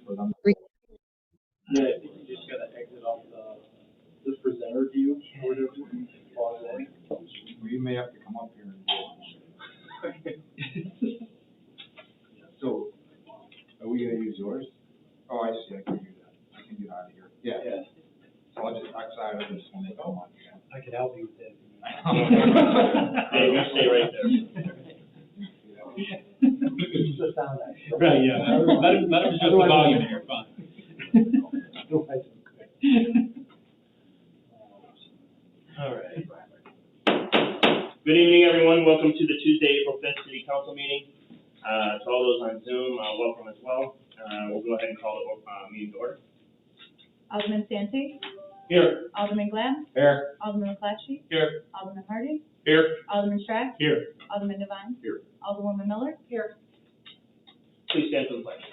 for them. Yeah, I think you just gotta exit off the presenter view or whatever. We may have to come up here and do it. So, are we gonna use yours? Oh, I see, I can do that. I can get out of here. Yeah. So I'll just exit out of this one and go on. I could help you with that. Hey, you stay right there. Just down there. Right, yeah, let him adjust the volume here, fine. All right. Good evening, everyone. Welcome to the Tuesday, April 5th City Council meeting. To all those on Zoom, welcome as well. We'll go ahead and call the meeting to order. Alderman Santee. Here. Alderman Glad. Here. Alderman McClatchy. Here. Alderman Hardy. Here. Alderman Strack. Here. Alderman Devine. Here. Alderwoman Miller. Here. Please stand for the pledge.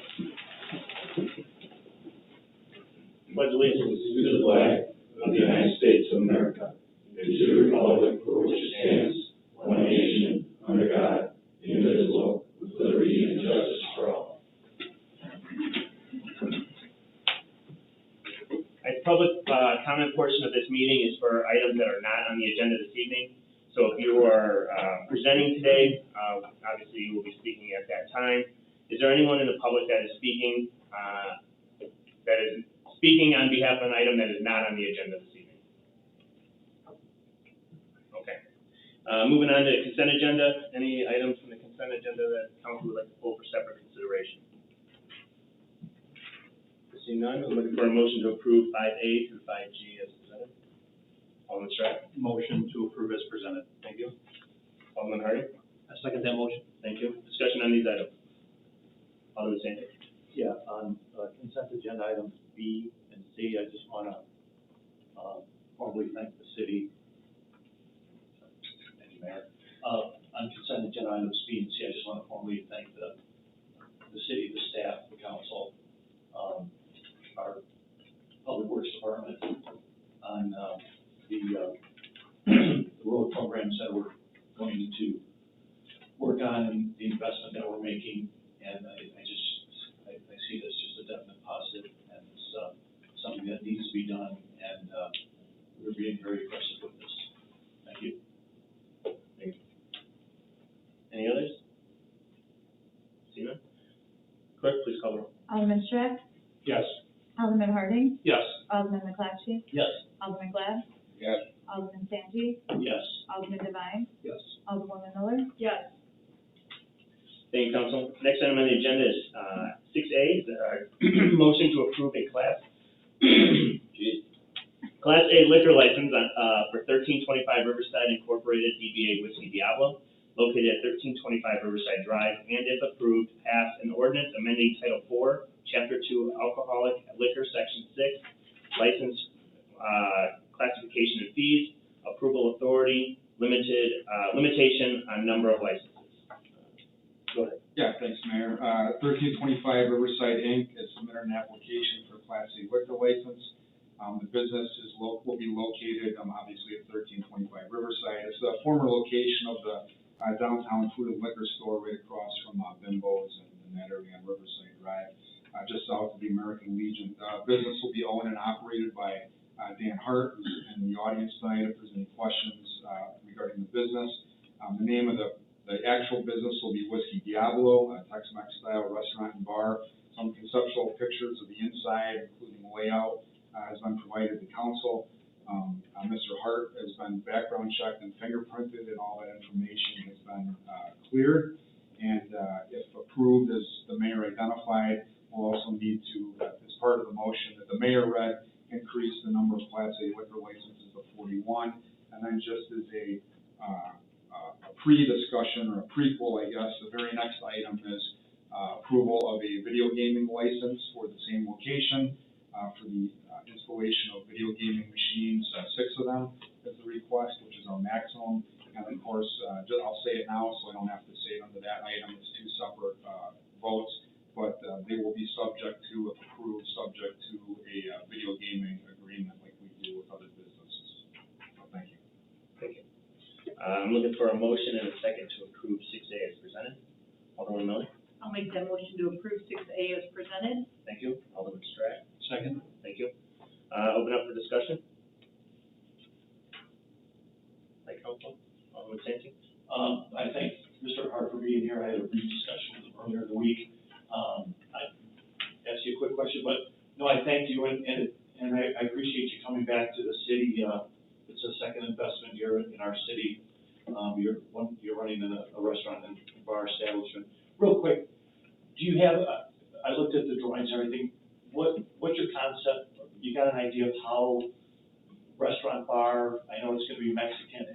Pledge allegiance to the flag of the United States of America and to the republic for which it stands, one nation, under God, indivisible, with liberty and justice for all. The public comment portion of this meeting is for items that are not on the agenda this evening. So if you are presenting today, obviously you will be speaking at that time. Is there anyone in the public that is speaking on behalf of an item that is not on the agenda this evening? Okay. Moving on to the consent agenda. Any items from the consent agenda that council would like to pull for separate consideration? Seeing none, I'm looking for a motion to approve 5A through 5G as presented. Alderman Strack. Motion to approve as presented. Thank you. Alderman Hardy. I second that motion. Thank you. Discussion on these items. Alderman Santee. Yeah, on consent agenda items B and C, I just want to formally thank the city. Thank you, Mayor. On consent agenda items B and C, I just want to formally thank the city, the staff, the council, our public works department on the road programs that we're going to work on and the investment that we're making. And I see this just a definite positive, and it's something that needs to be done, and we're being very aggressive with this. Thank you. Thank you. Any others? See none? Clerk, please call the roll. Alderman Strack. Yes. Alderman Harding. Yes. Alderman McClatchy. Yes. Alderman Glad. Yes. Alderman Santee. Yes. Alderman Devine. Yes. Alderwoman Miller. Yes. Thank you, Council. Next item on the agenda is 6A, motion to approve a Class A liquor license for 1325 Riverside Incorporated DBA Whiskey Diablo, located at 1325 Riverside Drive, and if approved, pass an ordinance amending Title 4, Chapter 2, Alcoholic Liquor, Section 6, license classification and fees, approval authority, limitation on number of licenses. Go ahead. Yeah, thanks, Mayor. 1325 Riverside Inc. has submitted an application for Class A liquor license. The business will be located, obviously, at 1325 Riverside. It's the former location of the downtown food and liquor store right across from Bimbo's and that area on Riverside Drive, just south of the American Legion. Business will be owned and operated by Dan Hart, who's in the audience tonight. If there's any questions regarding the business, the name of the actual business will be Whiskey Diablo, a Tex-Mex style restaurant and bar. Some conceptual pictures of the inside, including layout, has been provided to council. Mr. Hart has been background checked and fingerprinted, and all that information has been cleared. And if approved, as the mayor identified, we'll also need to, as part of the motion that the mayor read, increase the number of Class A liquor licenses to 41. And then just as a pre-discussion or a prequel, I guess, the very next item is approval of a video gaming license for the same location for the installation of video gaming machines, 6 of them is the request, which is our maximum. And of course, I'll say it now so I don't have to say it under that item. It's 2 separate votes, but they will be subject to, if approved, subject to a video gaming agreement like we do with other businesses. So thank you. Thank you. I'm looking for a motion and a second to approve 6A as presented. Alderman Miller. I'll make that motion to approve 6A as presented. Thank you. further question, but, no, I thank you, and I appreciate you coming back to the city. It's a second investment here in our city. You're running a restaurant and bar establishment. Real quick, do you have, I looked at the drawings and everything, what's your concept? You got an idea of how restaurant, bar, I know it's gonna be Mexican,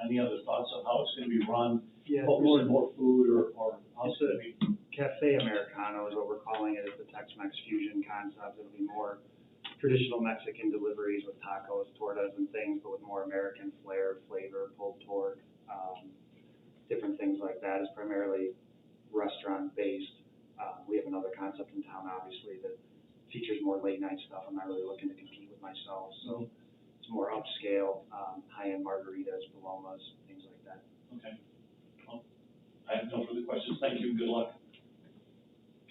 any other thoughts on how it's gonna be run? Yeah, Focus on more food, or how's it gonna be? Cafe Americano is what we're calling it. It's a Tex-Mex fusion concept. It'll be more traditional Mexican deliveries with tacos, tortas, and things, but with more American flair, flavor, pulled pork, different things like that. It's primarily restaurant-based. We have another concept in town, obviously, that features more late-night stuff. I'm not really looking to compete with myself, so it's more upscale, high-end margaritas, palomas, things like that. Okay. Well, I have no further questions. Thank you, good luck.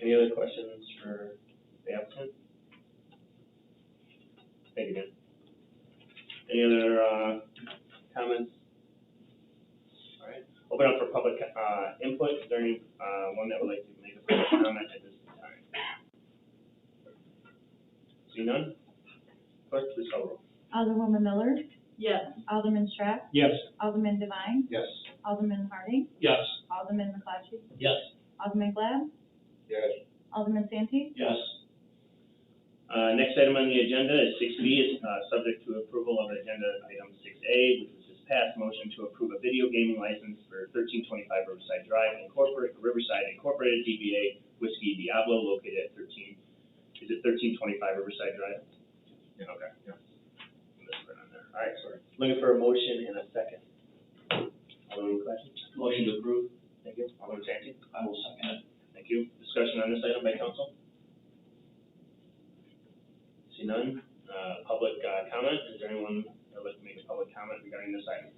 Any other questions for the applicant? Thank you, Dan. Any other, comments? All right, open up for public, input. Is there any, one that would like to make a public comment at this time? See none? Clerk, please call roll. Alderwoman Miller. Yes. Alderman Strack. Yes. Alderman Devine. Yes. Alderman Harding. Yes. Alderman McClatchy. Yes. Alderman Glad. Yes. Alderman Santee. Yes. Next item on the agenda is 6B, is subject to approval of agenda item 6A, which was just passed. Motion to approve a video gaming license for 1325 Riverside Drive, Riverside Incorporated, DBA Whiskey Diablo, located at 1325 Riverside Drive? Yeah, okay, yeah. All right, sorry. Looking for a motion and a second. Alderman McClatchy? Motion to approve. Thank you. Alderman Santee? I will second it. Thank you. Discussion on this item by council? See none. Public comment. Is there anyone that would like to make a public comment regarding this item?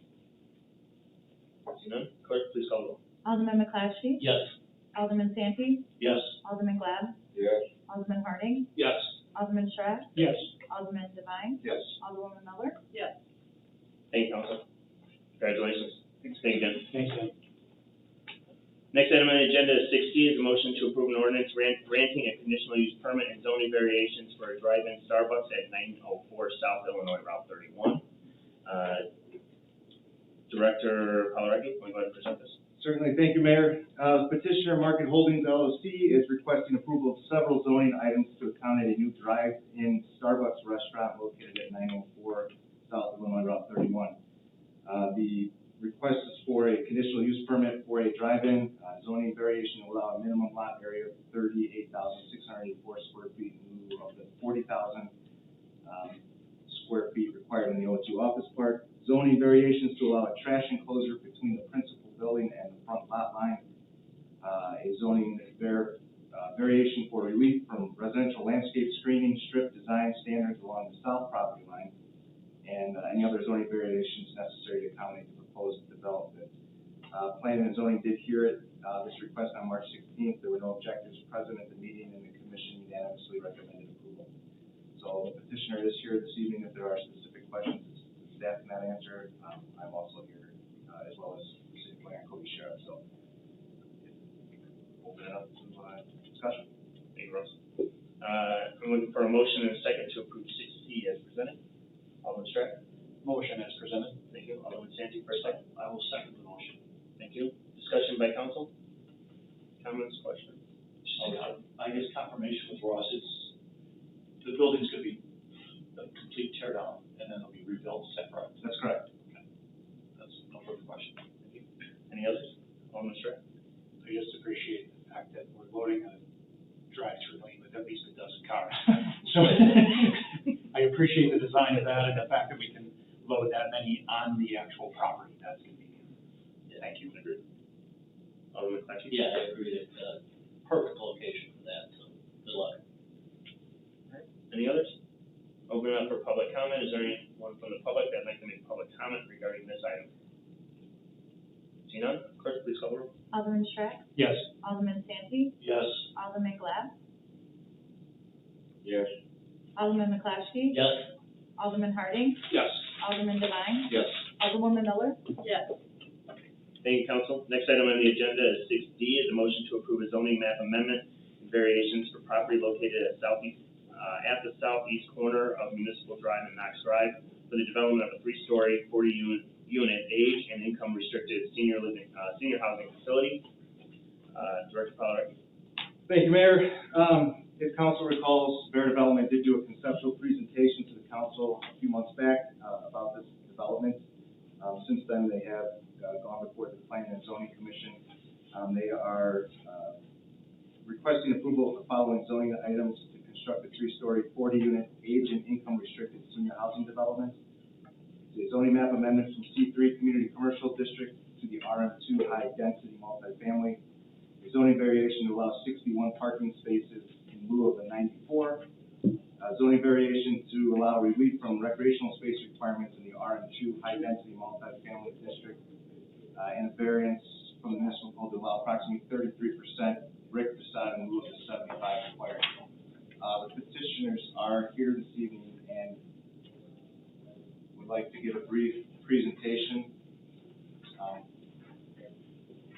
See none. Clerk, please call the roll. Alderman McClatchy. Yes. Alderman Santee. Yes. Alderman Glad. Yes. Alderman Harding. Yes. Alderman Strack. Yes. Alderman Devine. Yes. Alderwoman Miller. Yes. Thank you, council. Congratulations. Thank you, Dan. Thanks, Dan. Next item on the agenda is 6C, is a motion to approve an ordinance granting a conditional use permit and zoning variations for a drive-in Starbucks at 904 South Illinois Route 31. Director Palaraki, want to go ahead and present this? Certainly, thank you, Mayor. Petitioner Market Holdings LLC is requesting approval of several zoning items to accommodate a new drive-in Starbucks restaurant located at 904 South Illinois Route 31. The request is for a conditional use permit for a drive-in zoning variation to allow a minimum lot area of 38,684 square feet in lieu of the 40,000 square feet required in the O2 office park. Zoning variations to allow a trash enclosure between the principal building and the front lot line. A zoning variation for relief from residential landscape screening strip design standards along the south property line, and any other zoning variations necessary to accommodate the proposed development. Planning and zoning did hear this request on March 16th. There were no objectors present at the meeting, and the commission unanimously recommended approval. So the petitioner is here this evening. If there are specific questions the staff cannot answer, I'm also here, as well as the city planner, Cody Sheriff. So open it up to discussion. Thank you, Rose. I'm looking for a motion and a second to approve 6C as presented. Alderman Strack? Motion as presented. Thank you. Alderman Santee, for a second. I will second the motion. Thank you. Discussion by council? Comments, questions? I guess confirmation with Ross, the building's gonna be a complete tear down, and then it'll be rebuilt separate. That's correct. Okay. That's no further question. Thank you. Any others? Alderman Strack? I just appreciate the fact that we're loading a drive-through lane with at least a dozen cars. So I appreciate the design of that and the fact that we can load that many on the actual property. That's convenient. Thank you. Alderman McClatchy? Yeah, I agree that, perfect location for that, so good luck. Any others? Open it up for public comment. Is there anyone from the public that'd like to make public comment regarding this item? See none? Clerk, please call the roll. Alderman Strack. Yes. Alderman Santee. Yes. Alderman Glad. Yes. Alderman McClatchy. Yes. Alderman Harding. Yes. Alderman Devine. Yes. Alderwoman Miller. Yes. Thank you, council. Next item on the agenda is 6D, is a motion to approve a zoning map amendment and variations for property located at the southeast corner of Municipal Drive and Knox Drive for the development of a 3-story, 40-unit age and income restricted senior housing facility. Director Pollard. Thank you, Mayor. If council recalls, Bear Development did do a conceptual presentation to the council a few months back about this development. Since then, they have gone before the Planning and Zoning Commission. They are requesting approval of the following zoning items to construct a 3-story, 40-unit age and income restricted senior housing development. The zoning map amendment from C3 Community Commercial District to the RM2 High Density Multifamily. A zoning variation to allow 61 parking spaces in lieu of the 94. Zoning variation to allow relief from recreational space requirements in the RM2 High Density Multifamily District. And a variance from the municipal code to allow approximately 33% brick facade in lieu of the 75 required. The petitioners are here this evening and would like to give a brief presentation.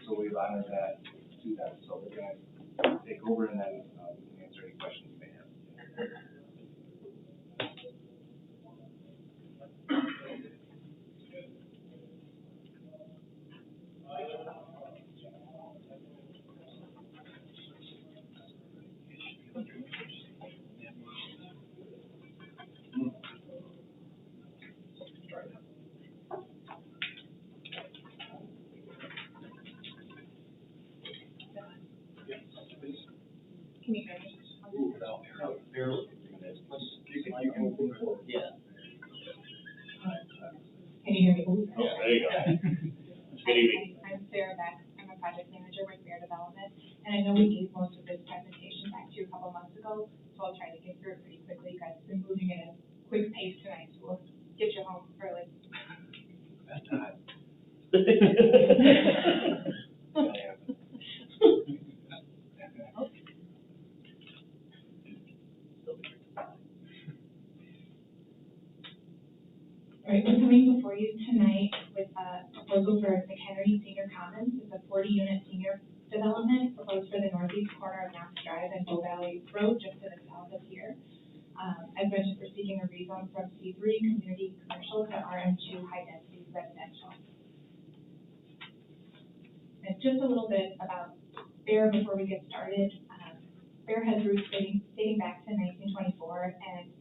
So we've honored that to them. So we're going to take over and then we can answer any questions you may have. Can you hear me? Yeah. Can you hear me? Yeah, there you go. Good evening. I'm Sarah Beck. I'm a project manager with Bear Development, and I know we gave most of this presentation back to you a couple months ago, so I'll try to get through it pretty quickly. You guys have been moving at a quick pace tonight, so we'll get you home early. All right, we're coming before you tonight with a proposal for McHenry Senior Commons. It's a 40-unit senior development proposed for the northeast corner of Knox Drive and Bow Valley Road, just to the south of here. As mentioned, we're seeking a rezone from C3 Community Commercial to RM2 High Density Residential. And just a little bit about Bear before we get started. Bear has roots dating back to 1924, and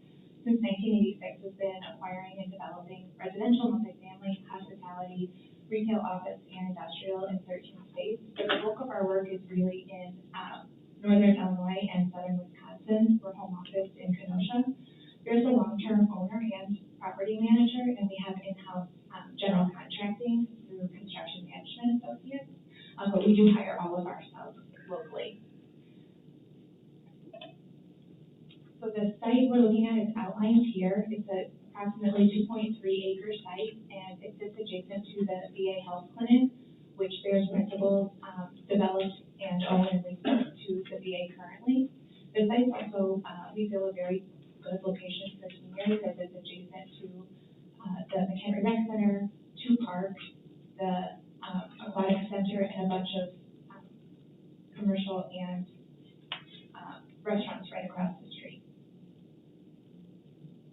since 1986 has been acquiring and developing residential, multifamily, hospitality, retail, office, and industrial in 13 states. But the bulk of our work is really in northern Illinois and southern Wisconsin. We're home office in Kenosha. There's a long-term owner and property manager, and we have in-house general contracting through construction management associates. But we do hire all of our subs locally. So the site we're looking at is outlined here. It's a approximately 2.3-acre site, and it sits adjacent to the VA Health Clinic, which Bear's principals developed and own and lease to the VA currently. The site's also, we feel, a very good location for seniors as it's adjacent to the McHenry Rec Center, 2 parks, the aquatic center, and a bunch of commercial and restaurants right across the street.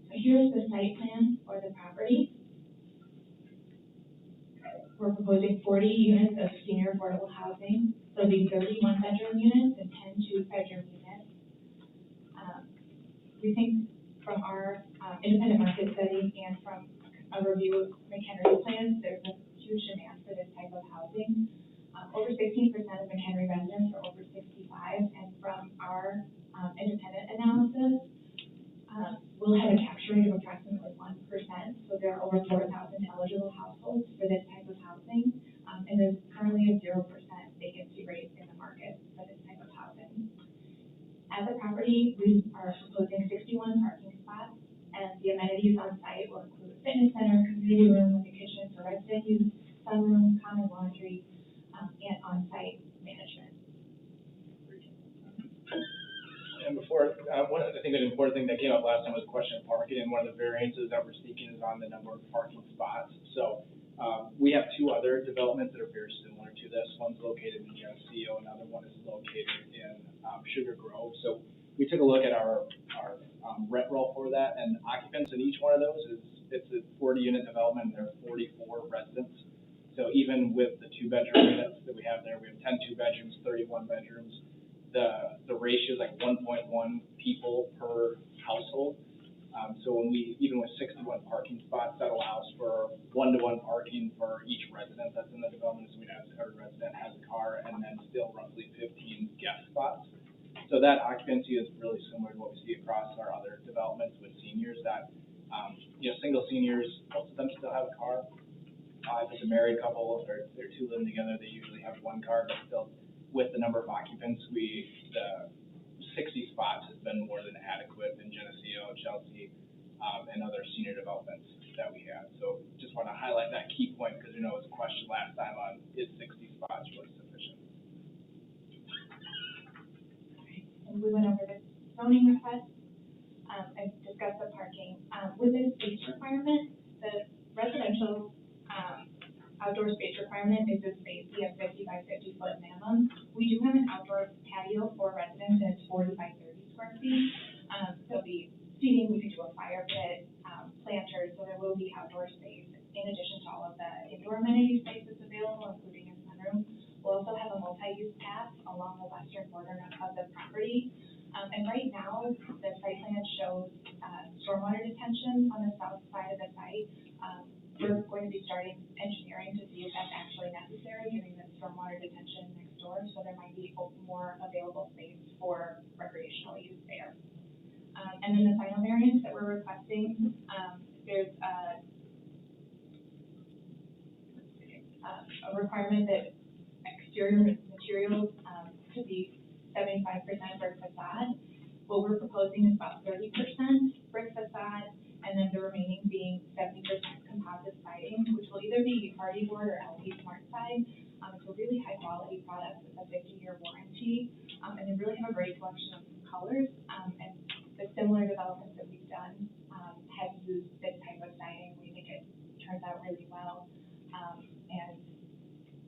So here's the site plan for the property. We're proposing 40 units of senior affordable housing. So there'll be 30 one-bedroom units and 10 two-bedroom units. We think from our independent market study and from a review of McHenry plans, there's a huge demand for this type of housing. Over 16% of McHenry residents are over 65, and from our independent analysis, we'll have a capture rate of approximately 1%. So there are over 4,000 eligible households for this type of housing, and there's currently a 0% vacancy rate in the market for this type of housing. At the property, we are proposing 61 parking spots, and the amenities on site will include a fitness center, community room with a kitchen for resident use, sunroom, common laundry, and on-site management. And before, I think an important thing that came up last time was a question of parking, and one of the variances that we're seeking is on the number of parking spots. So we have 2 other developments that are very similar to to this. One's located in Geneseo, another one is located in Sugar Grove. So we took a look at our rent roll for that, and occupants in each one of those it's a 40-unit development, and there are 44 residents. So even with the 2-bedroom units that we have there, we have 10 2-bedrooms, 31 bedrooms. The ratio is like 1.1 people per household. So when even with 61 parking spots, that allows for 1-to-1 parking for each resident that's in the development. So we'd have every resident has a car, and then still roughly 15 guest spots. So that occupancy is really similar to what we see across our other developments with seniors that, single seniors, most of them still have a car. If it's a married couple, or they're two living together, they usually have one car, but still with the number of occupants, the 60 spots has been more than adequate in Geneseo, Chelsea, and other senior developments that we have. So just want to highlight that key point because it was a question last time on is 60 spots really sufficient? And we went over the zoning request, and discussed the parking. With the space requirement, the residential, outdoor space requirement is a space, we have 50 by 50 foot minimum. We do have an outdoor patio for residents and it's 40 by 30 square feet. There'll be seating, we could do a fire pit, planters, so there will be outdoor space in addition to all of the indoor amenity spaces available, including a sunroom. We'll also have a multi-use path along the western border of the property. And right now, the site plan shows stormwater detention on the south side of the site. We're going to be starting engineering to see if that's actually necessary, given the stormwater detention next door, so there might be more available space for recreational use there. And then the final variance that we're requesting, there's a requirement that exterior materials to be 75% brick facade. What we're proposing is about 30% brick facade, and then the remaining being 70% composite siding, which will either be hardy board or LP Smart Side. It's a really high quality product with a 50-year warranty, and they really have a great selection of colors. And the similar developments that we've done have used this type of siding. We think it turns out really well, and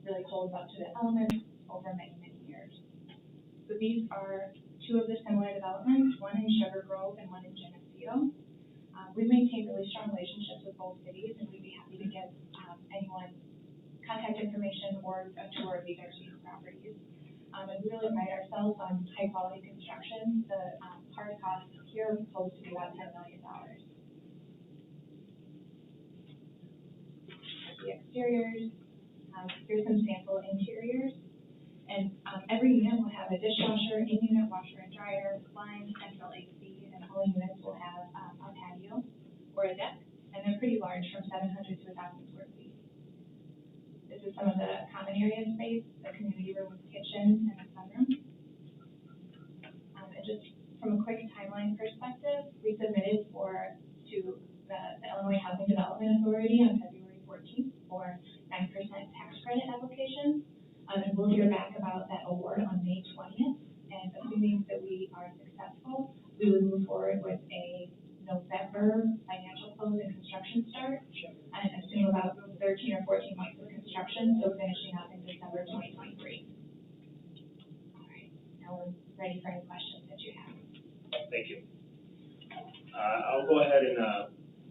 really holds up to the elements over many, many years. So these are two of the similar developments, one in Sugar Grove and one in Geneseo. We've maintained really strong relationships with both cities, and we'd be happy to give anyone contact information or a tour of either of these properties. And we really pride ourselves on high quality construction. The hard cost here is supposed to be about $10 million. The exteriors, here's some sample interiors. And every unit will have a dishwasher, in-unit washer and dryer, line, central AC, and all units will have a patio or a deck, and they're pretty large, from 700 to 1,000 square feet. This is some of the common area space, the community room with kitchen and a sunroom. And just from a quick timeline perspective, we submitted to the Illinois Housing Development Authority on February 14th for 9% tax credit application. And we'll hear back about that award on May 20th. And assuming that we are successful, we would move forward with a November financial close and construction start, and assume about 13 or 14 months of construction, so finishing up in December 2023. All right, now we're ready for any questions that you have. Thank you. I'll go ahead and,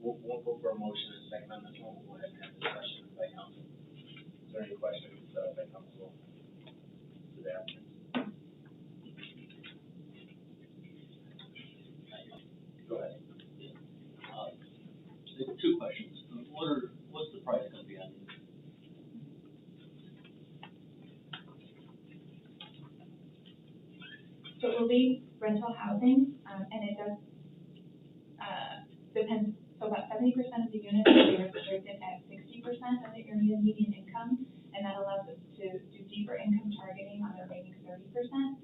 we'll go for a motion in a second on this one. We'll go ahead and have discussion by council. Is there any questions by council to the applicant? Go ahead. Two questions. What's the price going to be on these? So it will be rental housing, and it does depend. So about 70% of the units will be restricted at 60% of the area median income, and that allows us to do deeper income targeting on the remaining 30%.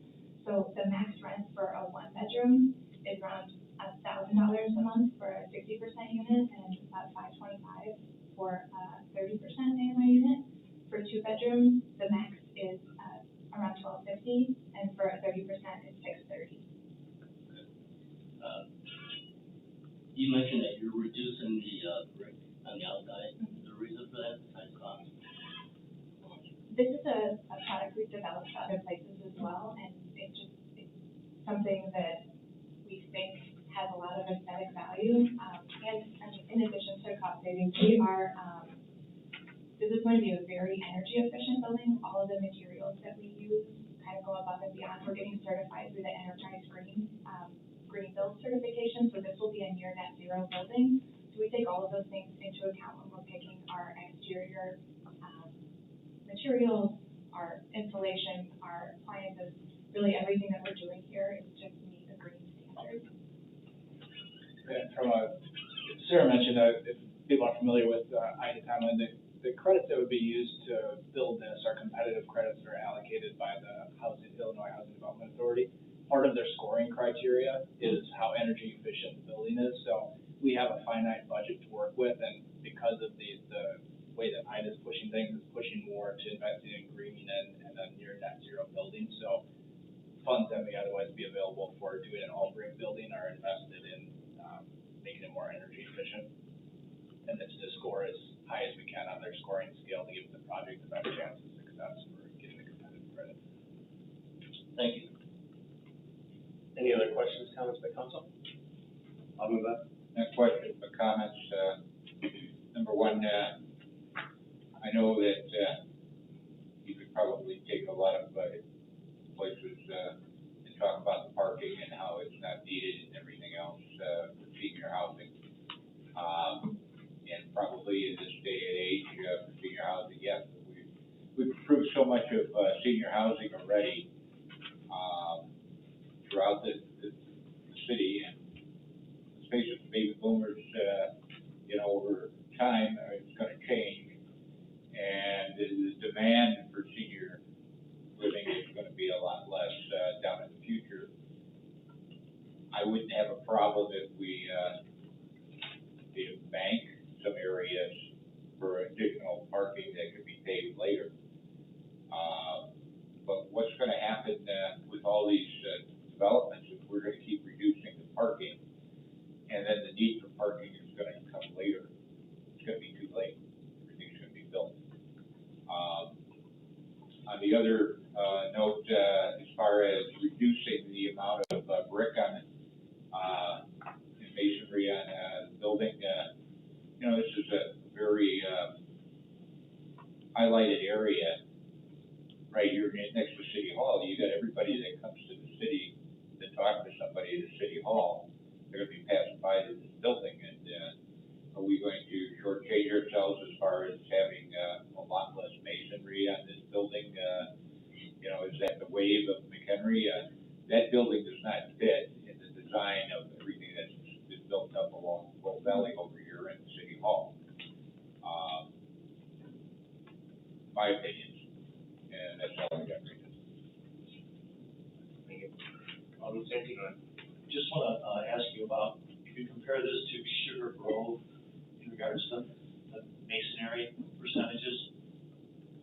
So the max rent for a 1-bedroom is around $1,000 a month for a 60% unit, and about $525 for a 30% AMI unit. For 2 bedrooms, the max is around $1,250, and for a 30% is $630. You mentioned that you're reducing the brick on the outside. Is there a reason for that besides cost? This is a product we've developed other places as well, and it's something that we think has a lot of aesthetic value. And I mean, in addition to cost savings, this is going to be a very energy efficient building. All of the materials that we use kind of go above and beyond. We're getting certified through the Enterprise Green Build certification, so this will be a near net zero building. So we take all of those things into account when we're picking our exterior materials, our insulation, our appliances. Really everything that we're doing here is just to meet the green standards. And Sarah mentioned, if people aren't familiar with IDA timeline, the credits that would be used to build this are competitive credits that are allocated by the Illinois Housing Development Authority. Part of their scoring criteria is how energy efficient the building is. So we have a finite budget to work with, and because of the way that IDA is pushing things, is pushing more to investing in green and a near net zero building. So funds that may otherwise be available for doing an all brick building are invested in making it more energy efficient. And it's to score as high as we can on their scoring scale to give the project the best chance of success for getting a competitive credit. Thank you. Any other questions, comments by council? I'll move on. No questions or comments. Number one, I know that you could probably take a lot of places and talk about the parking and how it's not needed and everything else for senior housing. And probably in this day and age for senior housing, yes, we've improved so much of senior housing already throughout the city. And let's face it, the baby boomers, over time, it's going to change. And the demand for senior living is going to be a lot less down in the future. I wouldn't have a problem if we bank some areas for additional parking that could be paid later. But what's going to happen with all these developments is we're going to keep reducing the parking, and then the need for parking is going to come later. It's going to be too late. Everything's going to be built. On the other note, as far as reducing the amount of brick on masonry on the building, this is a very highlighted area right here next to City Hall. You got everybody that comes to the city to talk to somebody at City Hall. They're going to be passing by this building, and are we going to shortchange ourselves as far as having a lot less masonry on this building? Is that the wave of McHenry? That building does not fit in the design of everything that's been built up along Gold Valley over here in City Hall. My opinion, and that's all I got right now. Thank you. Alderman Santi, go ahead. Just want to ask you about, if you compare this to Sugar Grove in regards to the masonry percentages,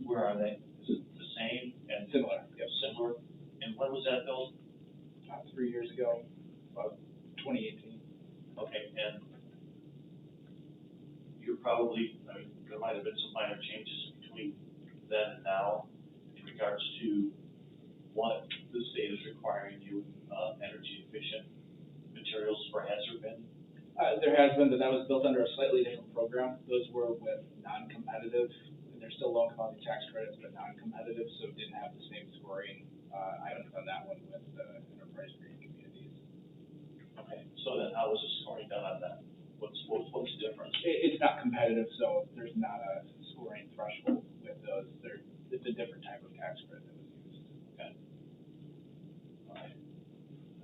where are they? Is it the same and Similar. Yep, similar. And when was that built? 3 years ago, about 2018. Okay, and you're probably, there might have been some minor changes between then and now in regards to what the state is requiring you energy efficient materials, or has there been? There has been, but that was built under a slightly different program. Those were with non-competitive, and they're still low commodity tax credits, but non-competitive, so it didn't have the same scoring items on that one with Enterprise Green Communities. Okay, so then how was the scoring done on that? What's the difference? It's not competitive, so there's not a scoring threshold with those. It's a different type of tax credit that was used. Okay. All right.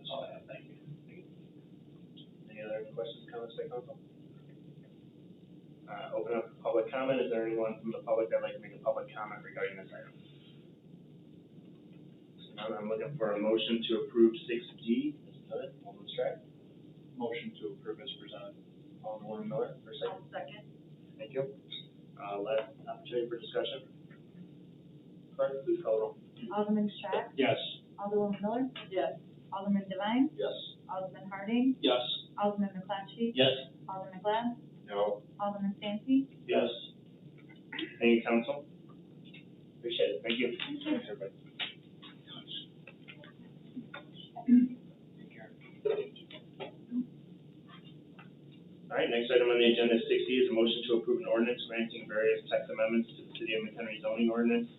That's all I have. Thank you. Any other questions, comments by council? Open up public comment. Is there anyone from the public that'd like to make a public comment regarding this item? So I'm looking for a motion to approve 6D. Is it Alderman Strack? Motion to approve as presented. Alderman Miller, for second. Second. Thank you. Last opportunity for discussion. Clerk, please call the roll. Alderman Strack. Yes. Alderwoman Miller. Yes. Alderman Devine. Yes. Alderman Harding. Yes. Alderman McClatchy. Yes. Alderman Glad. No. Alderman Santi. Yes. Thank you, council. Appreciate it, thank you. Thanks, everybody. All right, next item on the agenda is 60 is a motion to approve an ordinance granting various text amendments to the City of McHenry zoning ordinance.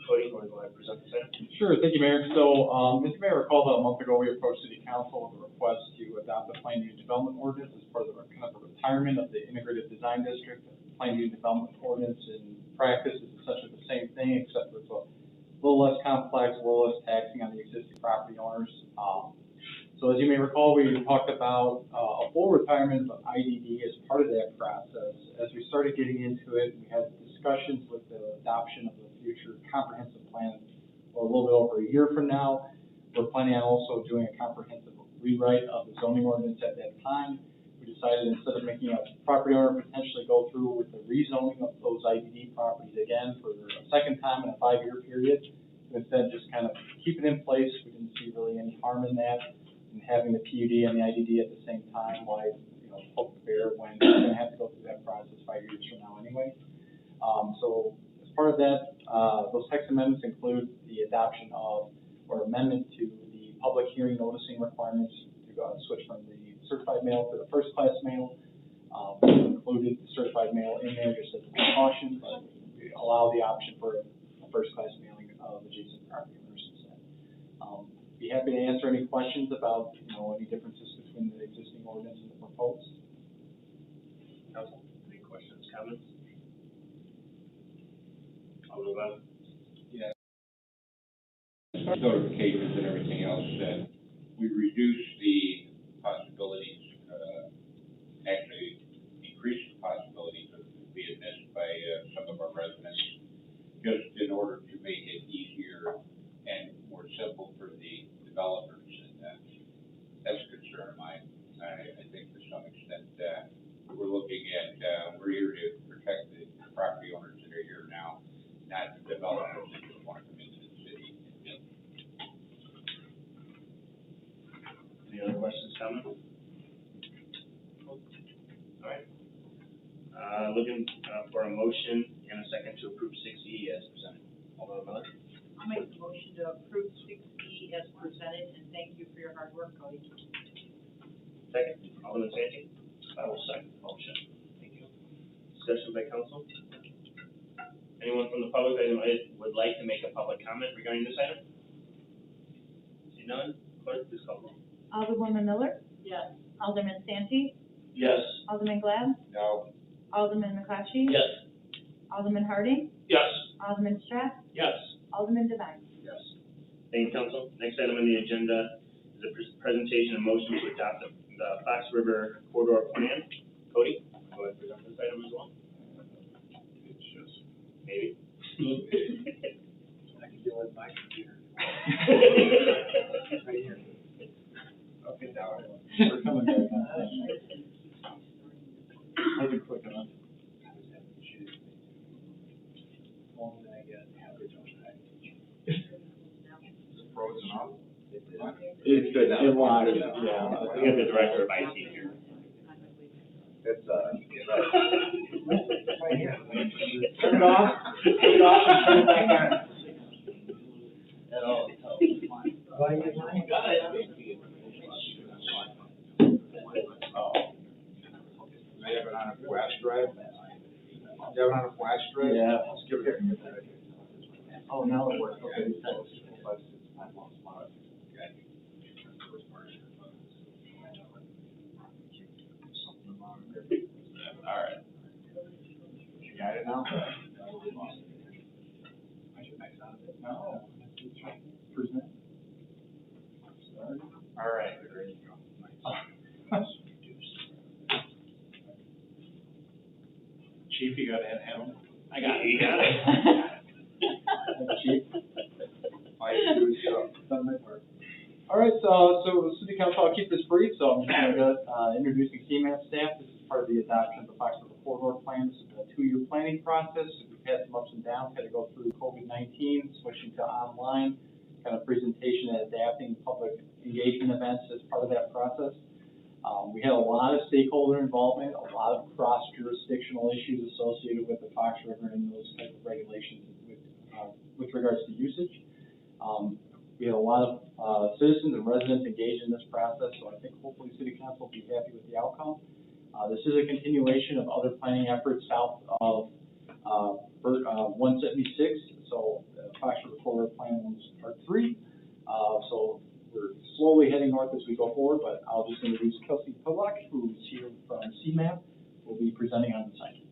Cody, you want to go ahead and present this item? Sure, thank you, Mayor. So, as you may recall, about a month ago, we approached City Council with a request to adopt the Plainview Development Ordinance as part of the kind of a retirement of the Integrated Design District. Plainview Development Ordinance in practice is essentially the same thing, except for it's a little less complex, a little less taxing on the existing property owners. So as you may recall, we talked about a full retirement of IDD as part of that process. As we started getting into it, we had discussions with the adoption of the future comprehensive plan a little bit over a year from now. We're planning on also doing a comprehensive rewrite of the zoning ordinance at that time. We decided instead of making a property owner potentially go through with the rezoning of those IDD properties again for a second time in a 5-year period, instead just kind of keep it in place. We didn't see really any harm in that. And having the PUD and the IDD at the same time, why, poke the bear when we're going to have to go through that process 5 years from now anyway. So as part of that, those text amendments include the adoption of, or amendment to the public hearing noticing requirements to switch from the certified mail to the first class mail. We included the certified mail in there just as a precaution, but we allow the option for a first class mailing of adjacent property owners instead. Be happy to answer any questions about, any differences between the existing ordinance and the proposed. Council, any questions, comments? I'll move on. Notifications and everything else, that we reduce the possibilities, actually increase the possibilities of being missed by some of our residents, just in order to make it easier and more simple for the developers, and that's a concern of mine. I think to some extent we're looking at, we're here to protect the property owners that are here now, not the developers that just want to come into the city. Any other questions, comments? All right. Looking for a motion and a second to approve 6E as presented. Alderman Miller? I'll make the motion to approve 6E as presented, and thank you for your hard work, Cody. Second. Alderman Santi? I will second the motion. Thank you. Discussion by council? Anyone from the public that would like to make a public comment regarding this item? See none? Clerk, please call the roll. Alderwoman Miller, Yes. Alderman Santi, Yes. Alderman Glad, No, Alderman McClatchy. Yes. Alderman Harding, Yes. Alderman Stratt, Yes. Alderman Devine. Yes. Thank you, council. Next item on the agenda is a presentation and motion to adopt the Fox River Corridor Plan. Cody, go ahead and present this item as well. Maybe. I can deal with my computer. Right here. Okay, now we're coming back on. Wasn't quick enough. Only I get average on that. Frozen up. It's good now. It was, We have the director of IT here. It's, Right here. turn it off, and turn it back on. Well, I get mine. Got it. Oh. They have it on a flash drive? You have it on a flash drive? Yeah. Let's give it here. Oh, now it works, okay. All right. You got it now? No. Present. All right, there you go. Nice. Chief, you got to have him. I got it. You got it. Chief. I do stuff. Done my part. All right, so City Council, I'll keep this brief, so I'm just going to introducing CMAP staff. This is part of the adoption of the Fox River Corridor Plan. This is a 2-year planning process. We've had some ups and downs, had to go through COVID-19, switching to online, kind of presentation and adapting public engagement events as part of that process. We had a lot of stakeholder involvement, a lot of cross-jurisdictional issues associated with the Fox River and those type of regulations with regards to usage. We had a lot of citizens and residents engaged in this process, so I think hopefully City Council will be happy with the outcome. This is a continuation of other planning efforts south of 176, so Fox River Corridor Plan was Part 3. So we're slowly heading north as we go forward, but I'll just introduce Kelsey Pavlak, who's here from CMAP, who will be presenting on the site.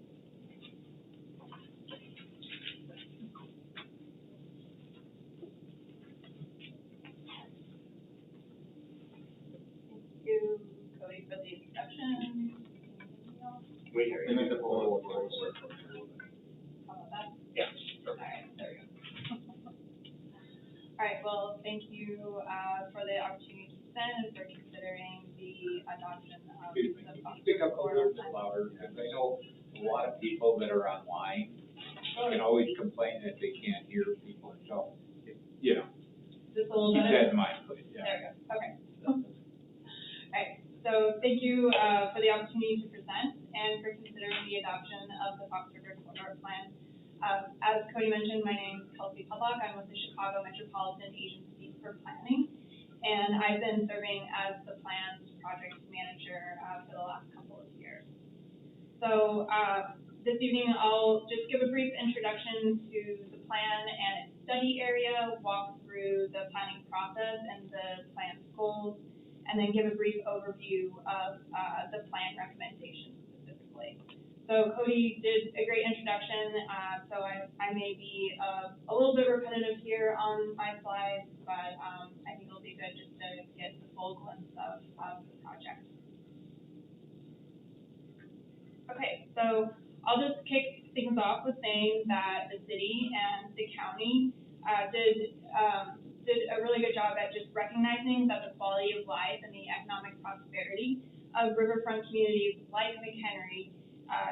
Thank you, Cody, for the introduction. Wait here. How about that? Yeah. All right, there we go. All right, well, thank you for the opportunity to present and for considering the adoption of the Fox Pick up a Corridor little bit Plan. louder, because I know a lot of people that are online can always complain that they can't hear people, so, you know, Is this a little keep better? that in mind, please. There we go, okay. All right, so thank you for the opportunity to present and for considering the adoption of the Fox River Corridor Plan. As Cody mentioned, my name is Kelsey Pavlak. I'm with the Chicago Metropolitan Agency for Planning, and I've been serving as the plan's project manager for the last couple of years. So this evening, I'll just give a brief introduction to the plan and its study area, walk through the planning process and the plan's goals, and then give a brief overview of the plan recommendations specifically. So Cody did a great introduction, so I may be a little bit repetitive here on my slides, but I think it'll be good just to get the full glimpse of the project. Okay, so I'll just kick things off with saying that the city and the county did a really good job at just recognizing that the quality of life and the economic prosperity of riverfront communities like McHenry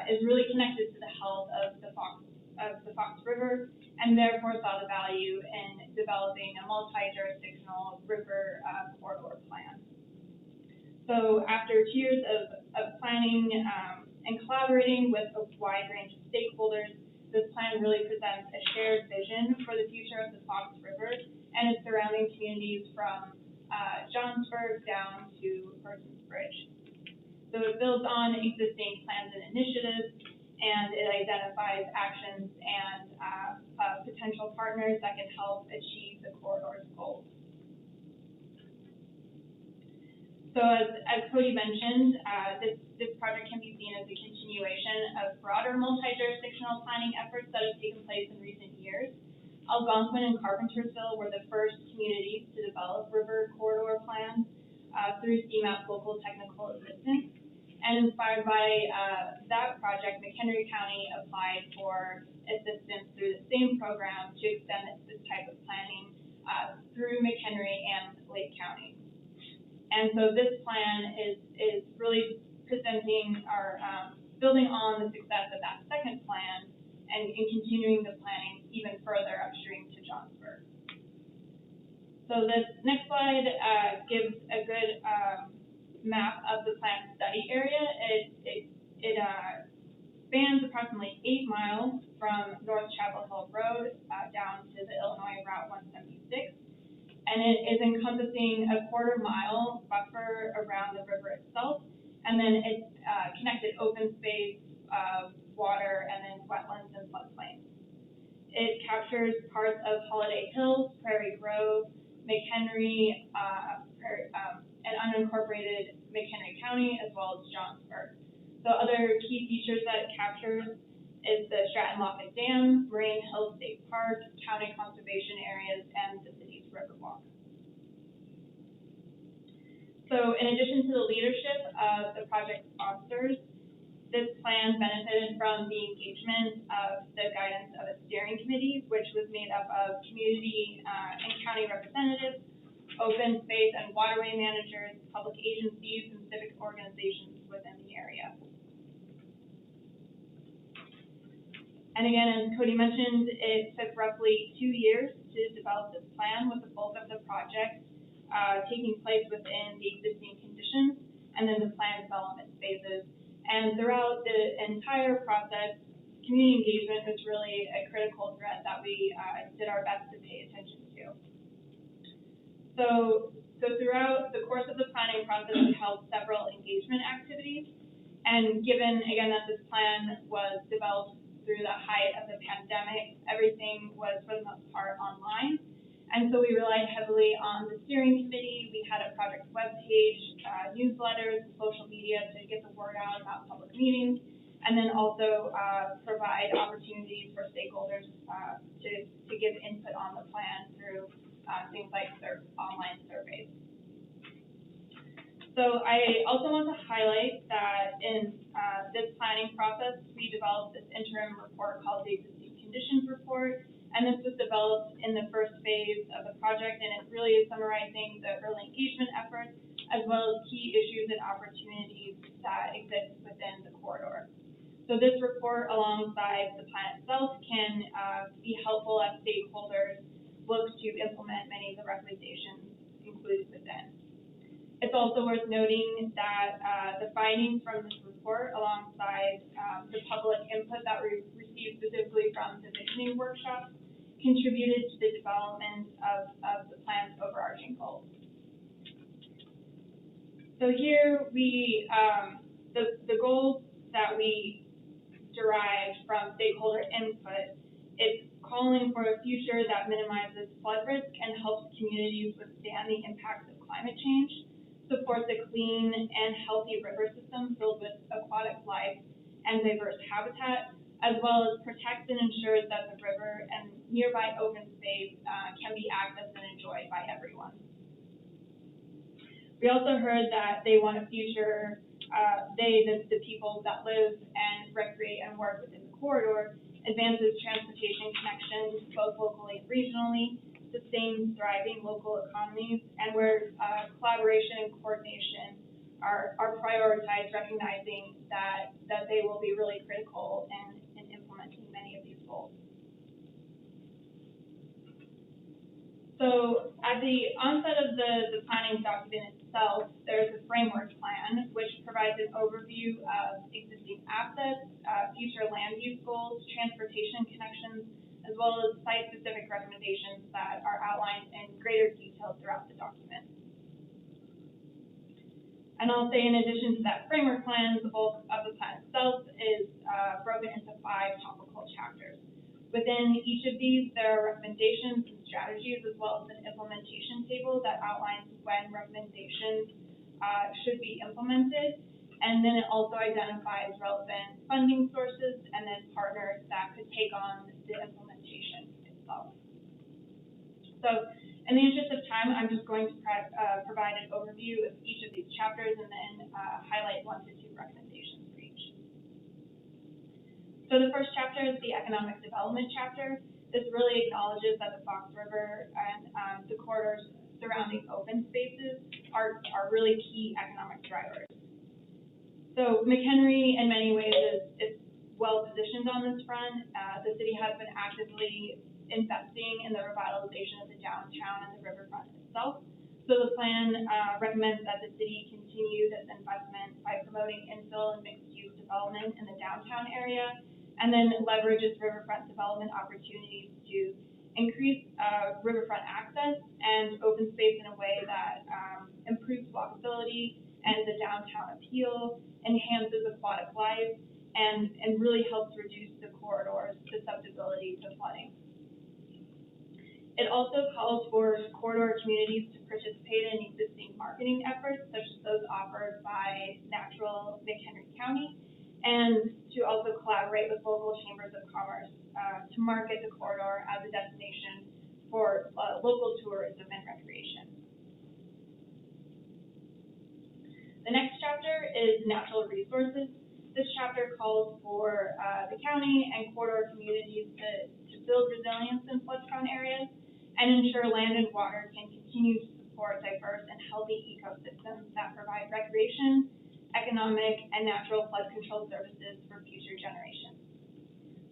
is really connected to the health of the Fox River, and therefore saw the value in developing a multi-jurisdictional river corridor plan. So after 2 years of planning and collaborating with a wide range of stakeholders, this plan really presents a shared vision for the future of the Fox River and its surrounding communities from Johnsburg down to Persons Bridge. So it builds on existing plans and initiatives, and it identifies actions and potential partners that can help achieve the corridor's goals. So as Cody mentioned, this project can be seen as a continuation of broader multi-jurisdictional planning efforts that have taken place in recent years. Algonquin and Carpentersville were the first communities to develop river corridor plans through CMAP local technical assistance. And inspired by that project, McHenry County applied for assistance through the same program to extend this type of planning through McHenry and Lake County. And so this plan is really presenting our, building on the success of that second plan and continuing the planning even further upstream to Johnsburg. So this next slide gives a good map of the planned study area. It spans approximately 8 miles from North Chapel Hill Road down to the Illinois Route 176, and it is encompassing a 1/4 mile buffer around the river itself, and then it's connected open space, water, and then wetlands and floodplains. It captures parts of Holiday Hills, Prairie Grove, McHenry, and unincorporated McHenry County, as well as Johnsburg. So other key features that it captures is the Stratton Lafayette Dam, Moraine Hill State Park, county conservation areas, and the city's Riverwalk. So in addition to the leadership of the project sponsors, this plan benefited from the engagement of the guidance of a steering committee, which was made up of community and county representatives, open space and waterway managers, public agencies, and civic organizations within the area. And again, as Cody mentioned, it took roughly 2 years to develop this plan, with the bulk of the project taking place within the existing conditions. and then the planned development phases. And throughout the entire process, community engagement was really a critical thread that we did our best to pay attention to. So throughout the course of the planning process, we held several engagement activities. And given, again, that this plan was developed through the height of the pandemic, everything was for the most part online. And so we relied heavily on the steering committee. We had a project webpage, newsletters, social media to get the word out about public meetings, and then also provide opportunities for stakeholders to give input on the plan through things like online surveys. So I also want to highlight that in this planning process, we developed this interim report called the Existing Conditions Report, and this was developed in the first phase of the project, and it really is summarizing the early engagement efforts as well as key issues and opportunities that exist within the corridor. So this report, alongside the plan itself, can be helpful as stakeholders look to implement many of the recommendations included within. It's also worth noting that the findings from this report, alongside the public input that we received specifically from the visioning workshop, contributed to the development of the plan's overarching goals. So here we, the goals that we derived from stakeholder input, it's calling for a future that minimizes flood risk and helps communities withstand the impacts of climate change, supports a clean and healthy river system filled with aquatic life and diverse habitat, as well as protects and ensures that the river and nearby open space can be accessed and enjoyed by everyone. We also heard that they want a future, the people that live and recreate and work within the corridor, advances transportation connections both locally and regionally, sustains thriving local economies, and where collaboration and coordination are prioritized, recognizing that they will be really critical in implementing many of these goals. So at the onset of the planning document itself, there's a framework plan which provides an overview of existing assets, future land use goals, transportation connections, as well as site-specific recommendations that are outlined in greater detail throughout the document. And I'll say, in addition to that framework plan, the bulk of the plan itself is broken into 5 topical chapters. Within each of these, there are recommendations and strategies, as well as an implementation table that outlines when recommendations should be implemented. And then it also identifies relevant funding sources and then partners that could take on the implementation itself. So in the interest of time, I'm just going to provide an overview of each of these chapters and then highlight 1 to 2 recommendations for each. So the first chapter is the economic development chapter. This really acknowledges that the Fox River and the corridors surrounding open spaces are really key economic drivers. So McHenry, in many ways, is well positioned on this front. The city has been actively investing in the revitalization of the downtown and the riverfront itself. So the plan recommends that the city continue this investment by promoting infill and mixed-use development in the downtown area, and then leverage its riverfront development opportunities to increase riverfront access and open space in a way that improves walkability and the downtown appeal, enhances aquatic life, and really helps reduce the corridor's susceptibility to flooding. It also calls for corridor communities to participate in existing marketing efforts, such as those offered by Natural McHenry County, and to also collaborate with local chambers of commerce to market the corridor as a destination for local tourism and recreation. The next chapter is natural resources. This chapter calls for the county and corridor communities to build resilience in flood-prone areas and ensure land and water can continue to support diverse and healthy ecosystems that provide recreation, economic, and natural flood control services for future generations.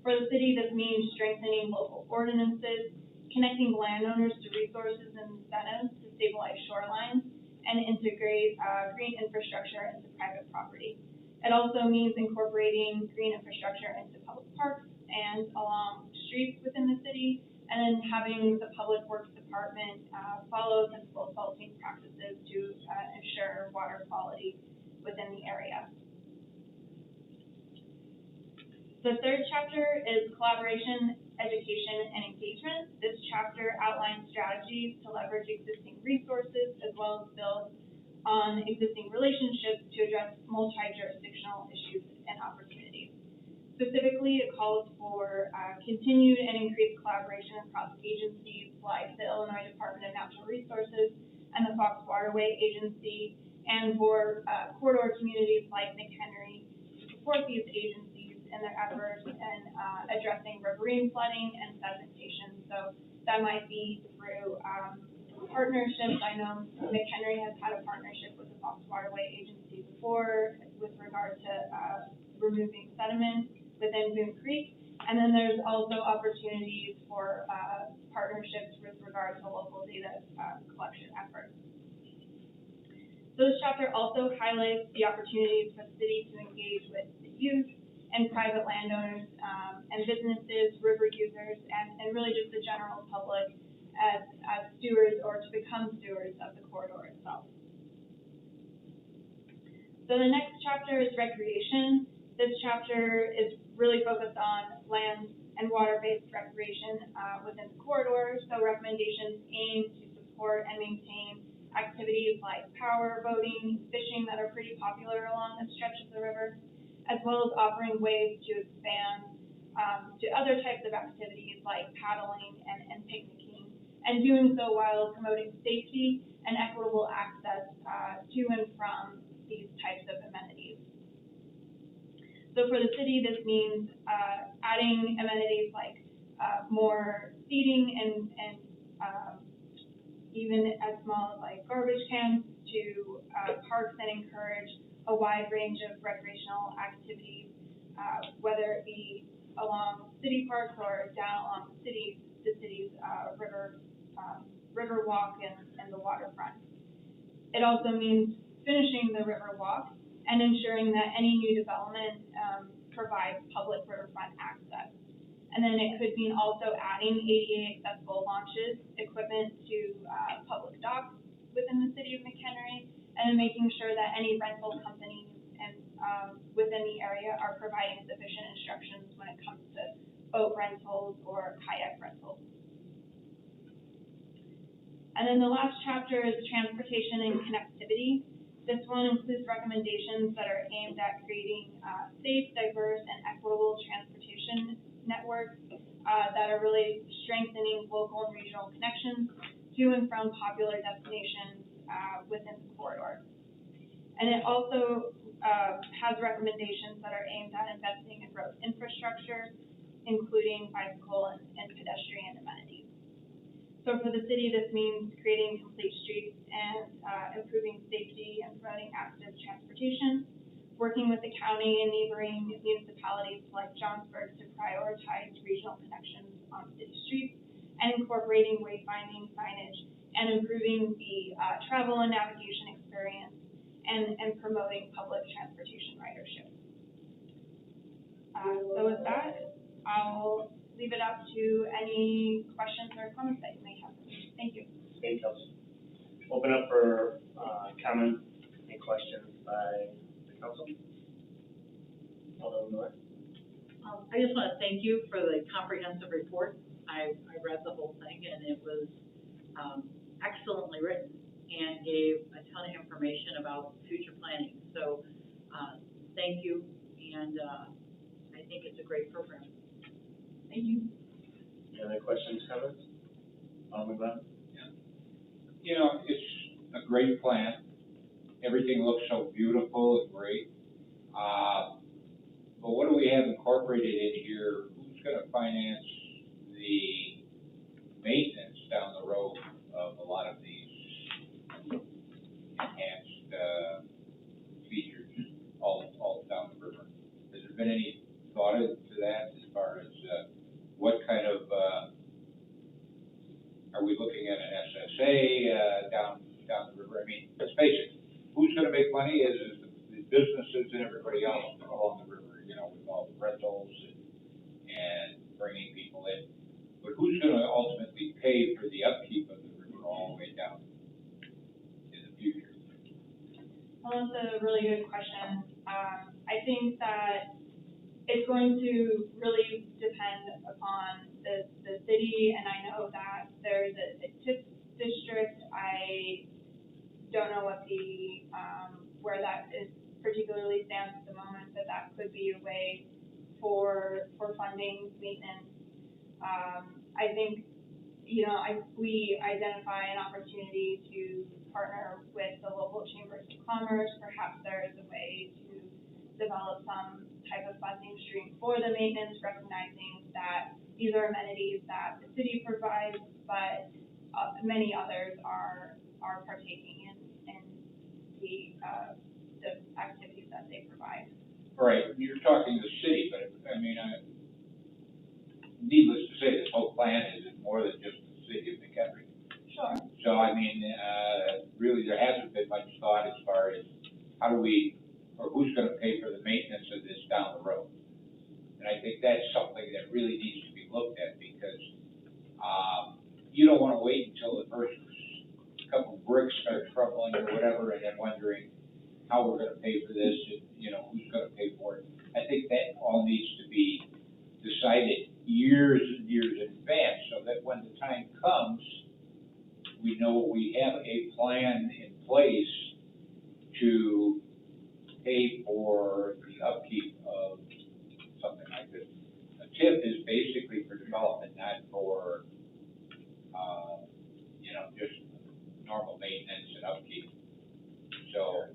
For the city, this means strengthening local ordinances, connecting landowners to resources and incentives to stabilize shorelines, and integrate green infrastructure into private property. It also means incorporating green infrastructure into public parks and along streets within the city, and then having the Public Works Department follow sensible salting practices to ensure water quality within the area. The third chapter is collaboration, education, and engagement. This chapter outlines strategies to leverage existing resources as well as build on existing relationships to address multi-jurisdictional issues and opportunities. Specifically, it calls for continued and increased collaboration across agencies like the Illinois Department of Natural Resources and the Fox Waterway Agency, and for corridor communities like McHenry to support these agencies in their efforts in addressing riverine flooding and sedimentation. So that might be through partnerships. I know McHenry has had a partnership with the Fox Waterway Agency before with regard to removing sediment within Boone Creek. And then there's also opportunities for partnerships with regard to local data collection efforts. So this chapter also highlights the opportunities for the city to engage with the youth and private landowners and businesses, river users, and really just the general public as stewards or to become stewards of the corridor itself. So the next chapter is recreation. This chapter is really focused on land and water-based recreation within the corridor. So recommendations aim to support and maintain activities like power boating, fishing that are pretty popular along this stretch of the river, as well as offering ways to expand to other types of activities like paddling and picnicking, and doing so while promoting safety and equitable access to and from these types of amenities. So for the city, this means adding amenities like more seating and even as small as like garbage cans to parks that encourage a wide range of recreational activities, whether it be along city parks or down along the city's river walk and the waterfront. It also means finishing the river walk and ensuring that any new development provides public riverfront access. And then it could mean also adding ADA accessible launches, equipment to public docks within the city of McHenry, and then making sure that any rental companies and within the area are providing sufficient instructions when it comes to boat rentals or kayak rentals. And then the last chapter is transportation and connectivity. This one includes recommendations that are aimed at creating safe, diverse, and equitable transportation networks that are really strengthening local and regional connections to and from popular destinations within the corridor. And it also has recommendations that are aimed at investing in road infrastructure, including bicycle and pedestrian amenities. So for the city, this means creating complete streets and improving safety and promoting active transportation, working with the county and neighboring municipalities like Johnsburg to prioritize regional connections on city streets, and incorporating wayfinding signage and improving the travel and navigation experience and promoting public transportation ridership. So with that, I'll leave it up to any questions or comments that you may have. Thank you. Thank you, Council. Open up for comments and questions by the council. Alderman Miller. I just want to thank you for the comprehensive report. I read the whole thing, and it was excellently written and gave a ton of information about future planning. So thank you, and I think it's a great program. Thank you. Any other questions, comments? Alderman Glenn? You know, it's a great plan. Everything looks so beautiful and great. But what do we have incorporated in here? Who's going to finance the maintenance down the road of a lot of these enhanced features all down the river? Has there been any thought to that as far as what kind of, are we looking at an SSA down the river? I mean, let's face it, who's gonna make money is the businesses and everybody else along the river, you know, with all the rentals and bringing people in. But who's gonna ultimately pay for the upkeep of the river all the way down in the future? Well, that's a really good question. I think that it's going to really depend upon the city, and I know that there's a TIF district. I don't know what where that is particularly stands at the moment, but that could be a way for funding maintenance. I think, we identify an opportunity to partner with the local chambers of commerce. Perhaps there is a way to develop some type of funding stream for the maintenance, recognizing that these are amenities that the city provides, but many others are partaking in the activities that they provide. Right, you're talking the city, but I mean, needless to say, this whole plan is more than just the city of McHenry. Sure. So, I mean, really, there hasn't been much thought as far as how do we, or who's gonna pay for the maintenance of this down the road? And I think that's something that really needs to be looked at, because, you don't wanna wait until the first couple of bricks start troubling or whatever, and then wondering how we're gonna pay for this, and, you know, who's gonna pay for it. I think that all needs to be decided years and years in advance, so that when the time comes, we know we have a plan in place to pay for the upkeep of something like this. A TIF is basically for development, not for, just normal maintenance and upkeep. So,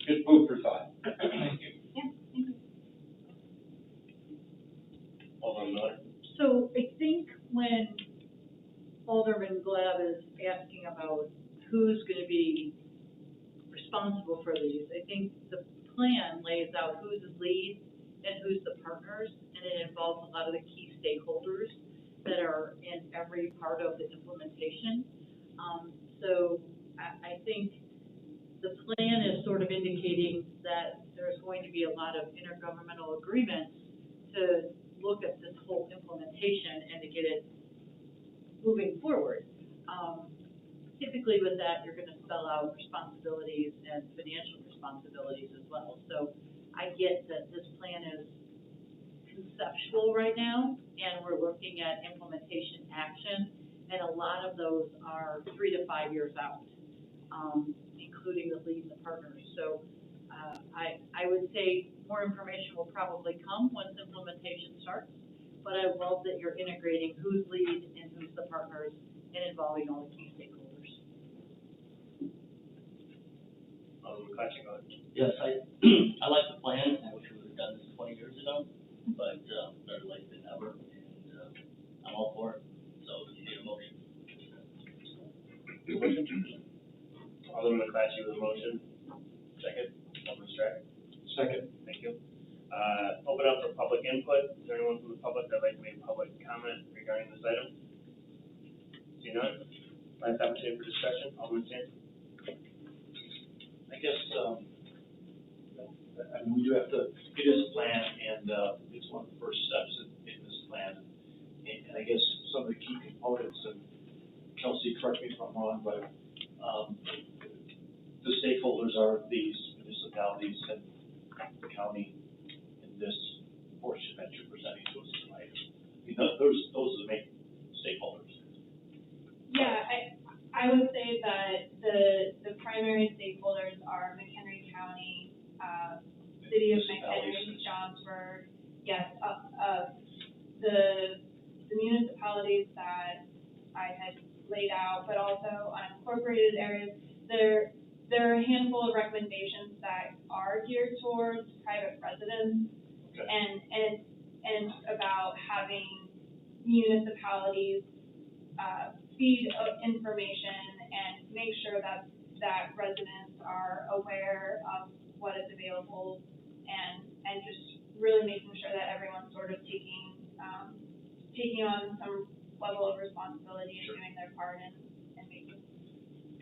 just food for thought. Thank you. Yeah, thank you. Alderman Miller? So I think when Alderman Glab is asking about who's gonna be responsible for these, I think the plan lays out who's the lead and who's the partners, and it involves a lot of the key stakeholders that are in every part of the implementation. So I think the plan is sort of indicating that there's going to be a lot of intergovernmental agreements to look at this whole implementation and to get it moving forward. Typically with that, you're gonna spell out responsibilities and financial responsibilities as well. So I get that this plan is conceptual right now, and we're looking at implementation action, and a lot of those are 3 to 5 years out, including the lead and the partners. So I would say more information will probably come once implementation starts, but I love that you're integrating who's lead and who's the partners and involving all the key stakeholders. McClatchy, go ahead. Yes, I like the plan, I wish we would have done this 20 years ago, but, better late than never, and, I'm all for it, so you need a motion. Alderman McClatchy with a motion. Second. Alderman Strack. Second. Thank you. Open up for public input. Is there anyone from the public that'd like to make public comment regarding this item? See none? Last opportunity for discussion. Alderman Sands. I guess, I mean, we do have to, it is a plan, and, it's one of the first steps in this plan. And I guess some of the key components, and Kelsey, correct me if I'm wrong, but, the stakeholders are these municipalities and the county in this portion that you're presenting to us tonight. I mean, those are the main stakeholders. Yeah, I would say that the primary stakeholders are McHenry County, City of McHenry, Johnsburg, yes, the municipalities that I had laid out, but also unincorporated areas. There are a handful of recommendations that are geared towards private residents. Okay. And it's about having municipalities feed information and make sure that residents are aware of what is available, and just really making sure that everyone's sort of taking on some level of responsibility and doing their part and making.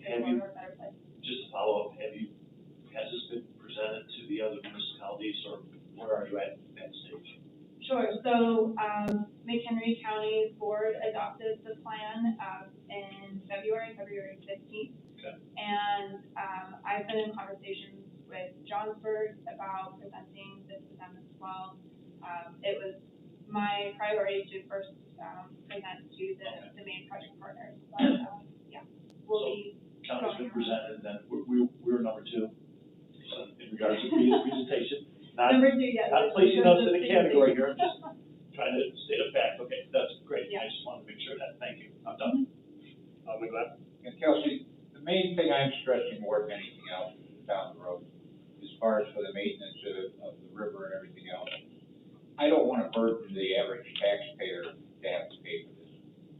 make Have you- Florida a better place. Just to follow up, has this been presented to the other municipalities, or where are you at that stage? Sure, so, McHenry County's board adopted the plan, in February 15th. Okay. And, I've been in conversations with Johnsburg about presenting this to them as well. It was my priority to first, present to the main project partners, but, yeah, we'll be. County's been presented, then we're number two, in regards to the presentation. Number two, yeah. Not placing us in a category here, I'm just trying to state a fact. Okay, that's great. Yeah. I just wanted to make sure of that. Thank you. I'm done. Alderman Glab? And Kelsey, the main thing I'm stressing more than anything else down the road, as far as for the maintenance of the river and everything else, I don't want to burden the average taxpayer to have to pay for this.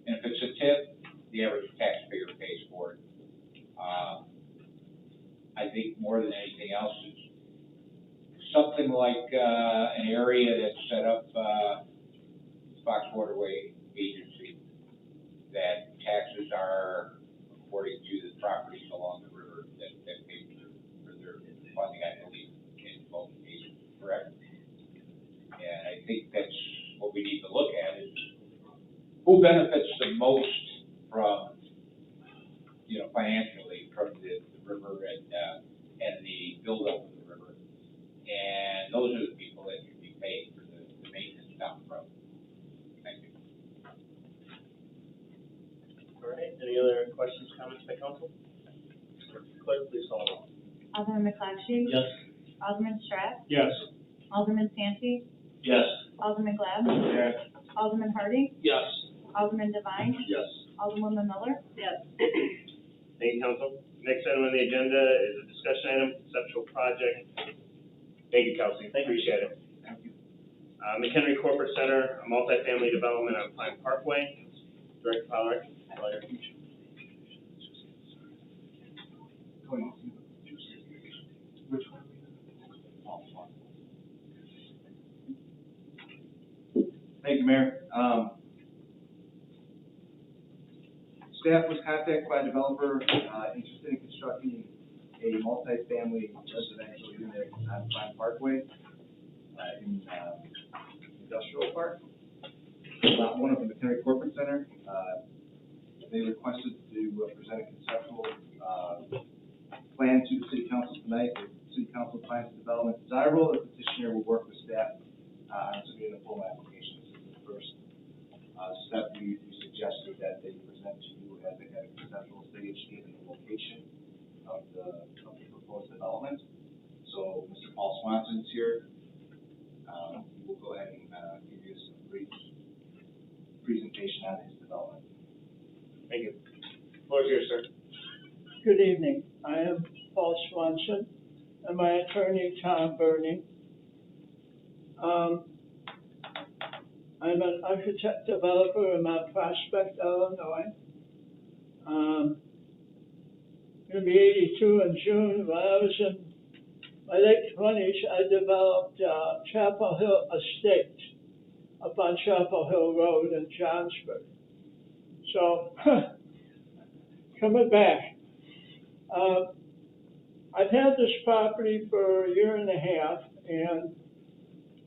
And if it's a tip, the average taxpayer pays for it. I think more than anything else, it's something like, an area that's set up, Fox Waterway Agency, that taxes are according to the properties along the river that pay for their funding, I believe, in both cases, correct? And I think that's what we need to look at is who benefits the most from, financially from the river and the buildup of the river. And those are the people that should be paid for the maintenance down the road. Thank you. All right, any other questions, comments by council? Clerk, please call the roll. Alderman McLeod. Yes. Alderman Stratt. Yes. Alderman Santi. Yes. Alderman Glab. Yes. Alderman Harding. Yes. Alderman Devine. Yes. Alderwoman Miller. Yes. Thank you, council. Next item on the agenda is a discussion item, conceptual project. Thank you, Kelsey, appreciate it. Thank you. McHenry Corporate Center, a multifamily development on Pine Parkway. Director Pollard. Which one? Thank you, Mayor. Staff was contacted by a developer, interested in constructing a multifamily residential unit on Pine Parkway, in, Industrial Park. Lot one of the McHenry Corporate Center. They requested to present a conceptual, plan to the city council tonight. The city council finds the development desirable. The petitioner will work with staff, on submitting a full application. This is the first, step. We suggested that they present to you as a conceptual stage, given the location of the proposed development. So Mr. Paul Swanson is here. He will go ahead and, give you some brief presentation on his development. Thank you. Floor is yours, sir. Good evening. I am Paul Swanson, and my attorney, Tom Burney. I'm an architect developer in Mount Prospect, Illinois. I'm going to be 82 in June. When I was in my late 20s, I developed Chapel Hill Estate up on Chapel Hill Road in Johnsburg. So, coming back, I've had this property for a year and a half and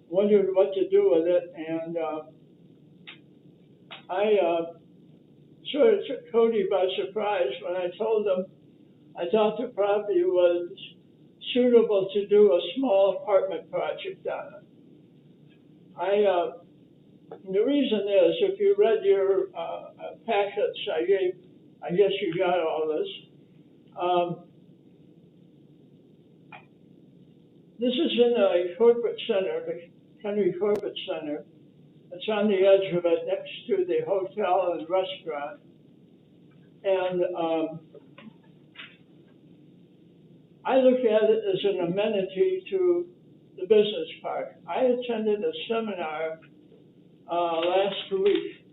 wondered what to do with it, and I sort of took Cody by surprise when I told him I thought the property was suitable to do a small apartment project on it. The reason is, if you read your packets I gave, I guess you got all this. This is in a corporate center, the Henry Corporate Center. It's on the edge of it, next to the hotel and restaurant. And I look at it as an amenity to the business park. I attended a seminar last week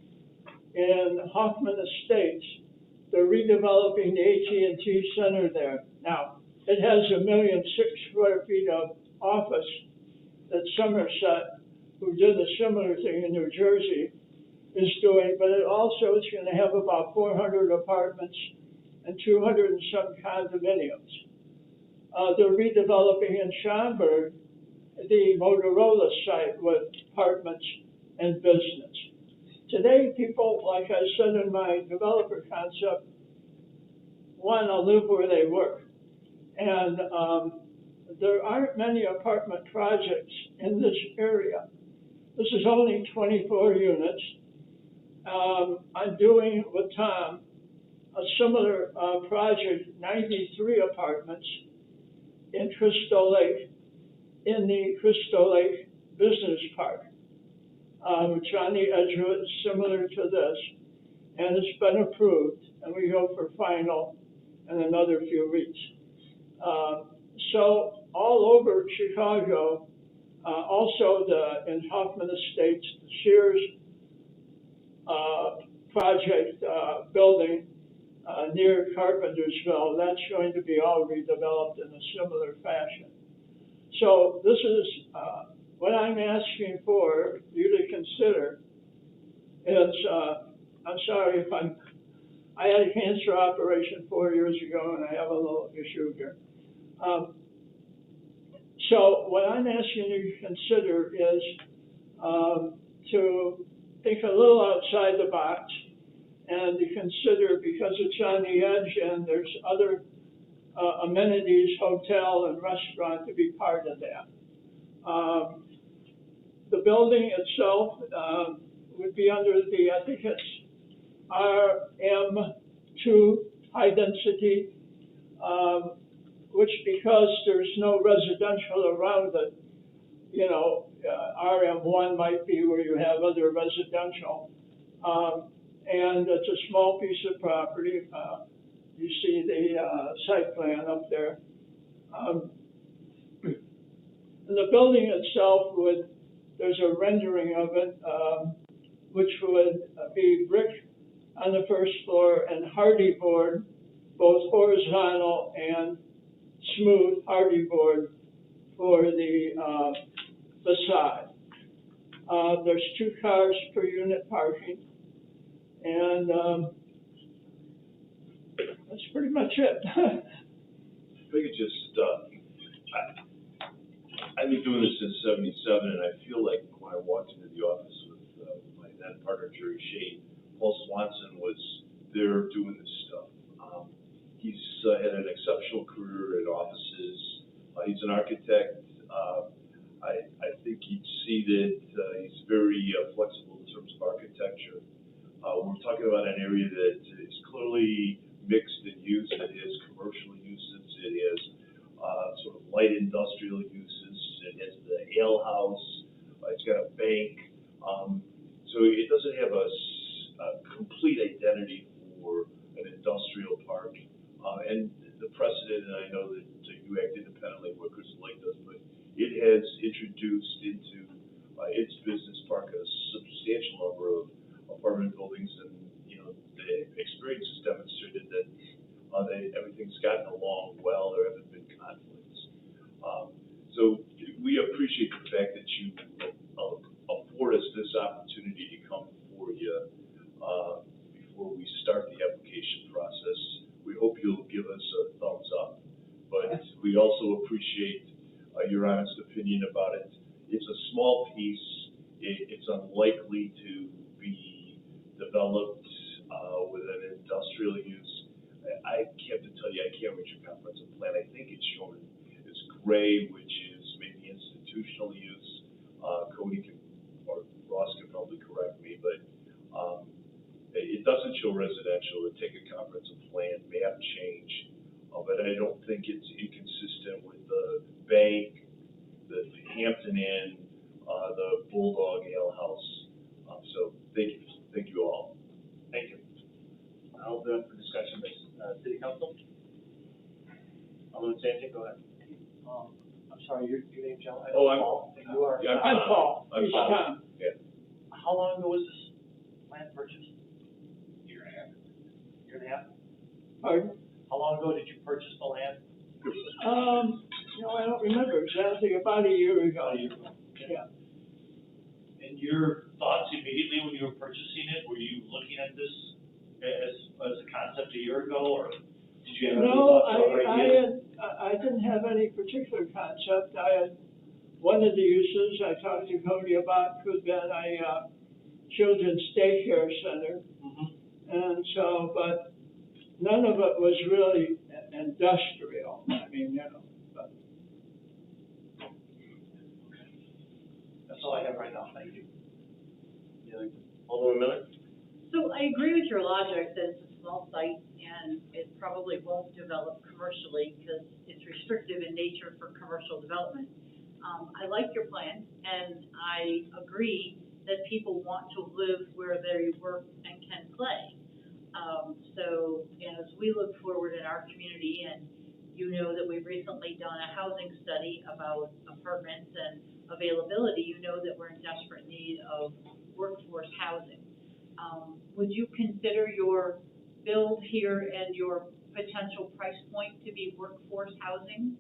in Hoffman Estates. They're redeveloping the AT&T Center there. Now, it has 1.6 million square feet of office that Somerset, who did a similar thing in New Jersey, is doing, but it also is going to have about 400 apartments and 200 and some condominiums. They're redeveloping in Schaumburg the Motorola site with apartments and business. Today, people, like I said in my developer concept, want to live where they work. And there aren't many apartment projects in this area. This is only 24 units. I'm doing with Tom a similar project, 93 apartments in Crystal Lake, in the Crystal Lake Business Park, which on the edge of it is similar to this, and it's been approved, and we hope for final in another few weeks. So all over Chicago, also in Hoffman Estates, the Sears project building near Carpentersville, that's going to be all redeveloped in a similar fashion. So this is what I'm asking for you to consider is, I'm sorry if I had a cancer operation 4 years ago and I have a little issue here. So what I'm asking you to consider is to think a little outside the box and to consider, because it's on the edge and there's other amenities, hotel and restaurant to be part of that. The building itself would be under the, I think it's RM2 high density, which because there's no residential around it, you know, RM1 might be where you have other residential. And it's a small piece of property. You see the site plan up there. And the building itself there's a rendering of it, which would be brick on the first floor and hardy board, both horizontal and smooth hardy board for the facade. There's 2 cars per unit parking, and that's pretty much it. If I could just, I've been doing this since '77, and I feel like when I walked into the office with my then partner Jerry Shade, Paul Swanson was there doing this stuff. He's had an exceptional career in offices. He's an architect. I think you'd see that he's very flexible in terms of architecture. We're talking about an area that is clearly mixed in use. It has commercial uses. It has sort of light industrial uses. It has the ale house. It's got a bank. So it doesn't have a complete identity for an industrial park. And the precedent, and I know that you act independently of what Crystal Lake does, but it has introduced into its business park a substantial number of apartment buildings, and you know the experience has demonstrated that everything's gotten along well. There haven't been conflicts. So we appreciate the fact that you afford us this opportunity to come before you before we start the application process. We hope you'll give us a thumbs up, but we also appreciate your honest opinion about it. It's a small piece. It's unlikely to be developed with an industrial use. I have to tell you, I can't read your comprehensive plan. I think it's shown as gray, which is maybe institutional use. Cody or Ross can probably correct me, but it doesn't show residential. It'd take a comprehensive plan, map change, but I don't think it's inconsistent with the bank, the Hampton Inn, the Bulldog Ale House. So thank you all. Thank you. I'll open up for discussion by City Council. Alderman Santi, go ahead. I'm sorry, your name, John? Oh, I'm Paul. You are? Yeah, I'm Paul. I'm He's Paul. Tom. Yeah. How long ago was this land purchased? Year and a half. Year and a half? Pardon? How long ago did you purchase the land? You know, I don't remember exactly, about a year ago. Yeah. And your thoughts immediately when you were purchasing it, were you looking at this as a concept a year ago, or Did you have any No, thoughts or ideas? I didn't have any particular concept. I had, one of the uses I talked to Cody about could have been a children's daycare center. And so, but none of it was really industrial. I mean, you know, but. That's all I have right now, thank you. Alderman Miller? So I agree with your logic that it's a small site and it probably won't develop commercially because it's restrictive in nature for commercial development. I like your plan and I agree that people want to live where they work and can play. So as we look forward in our community, and you know that we've recently done a housing study about apartments and availability, you know that we're in desperate need of workforce housing. Would you consider your build here and your potential price point to be workforce housing?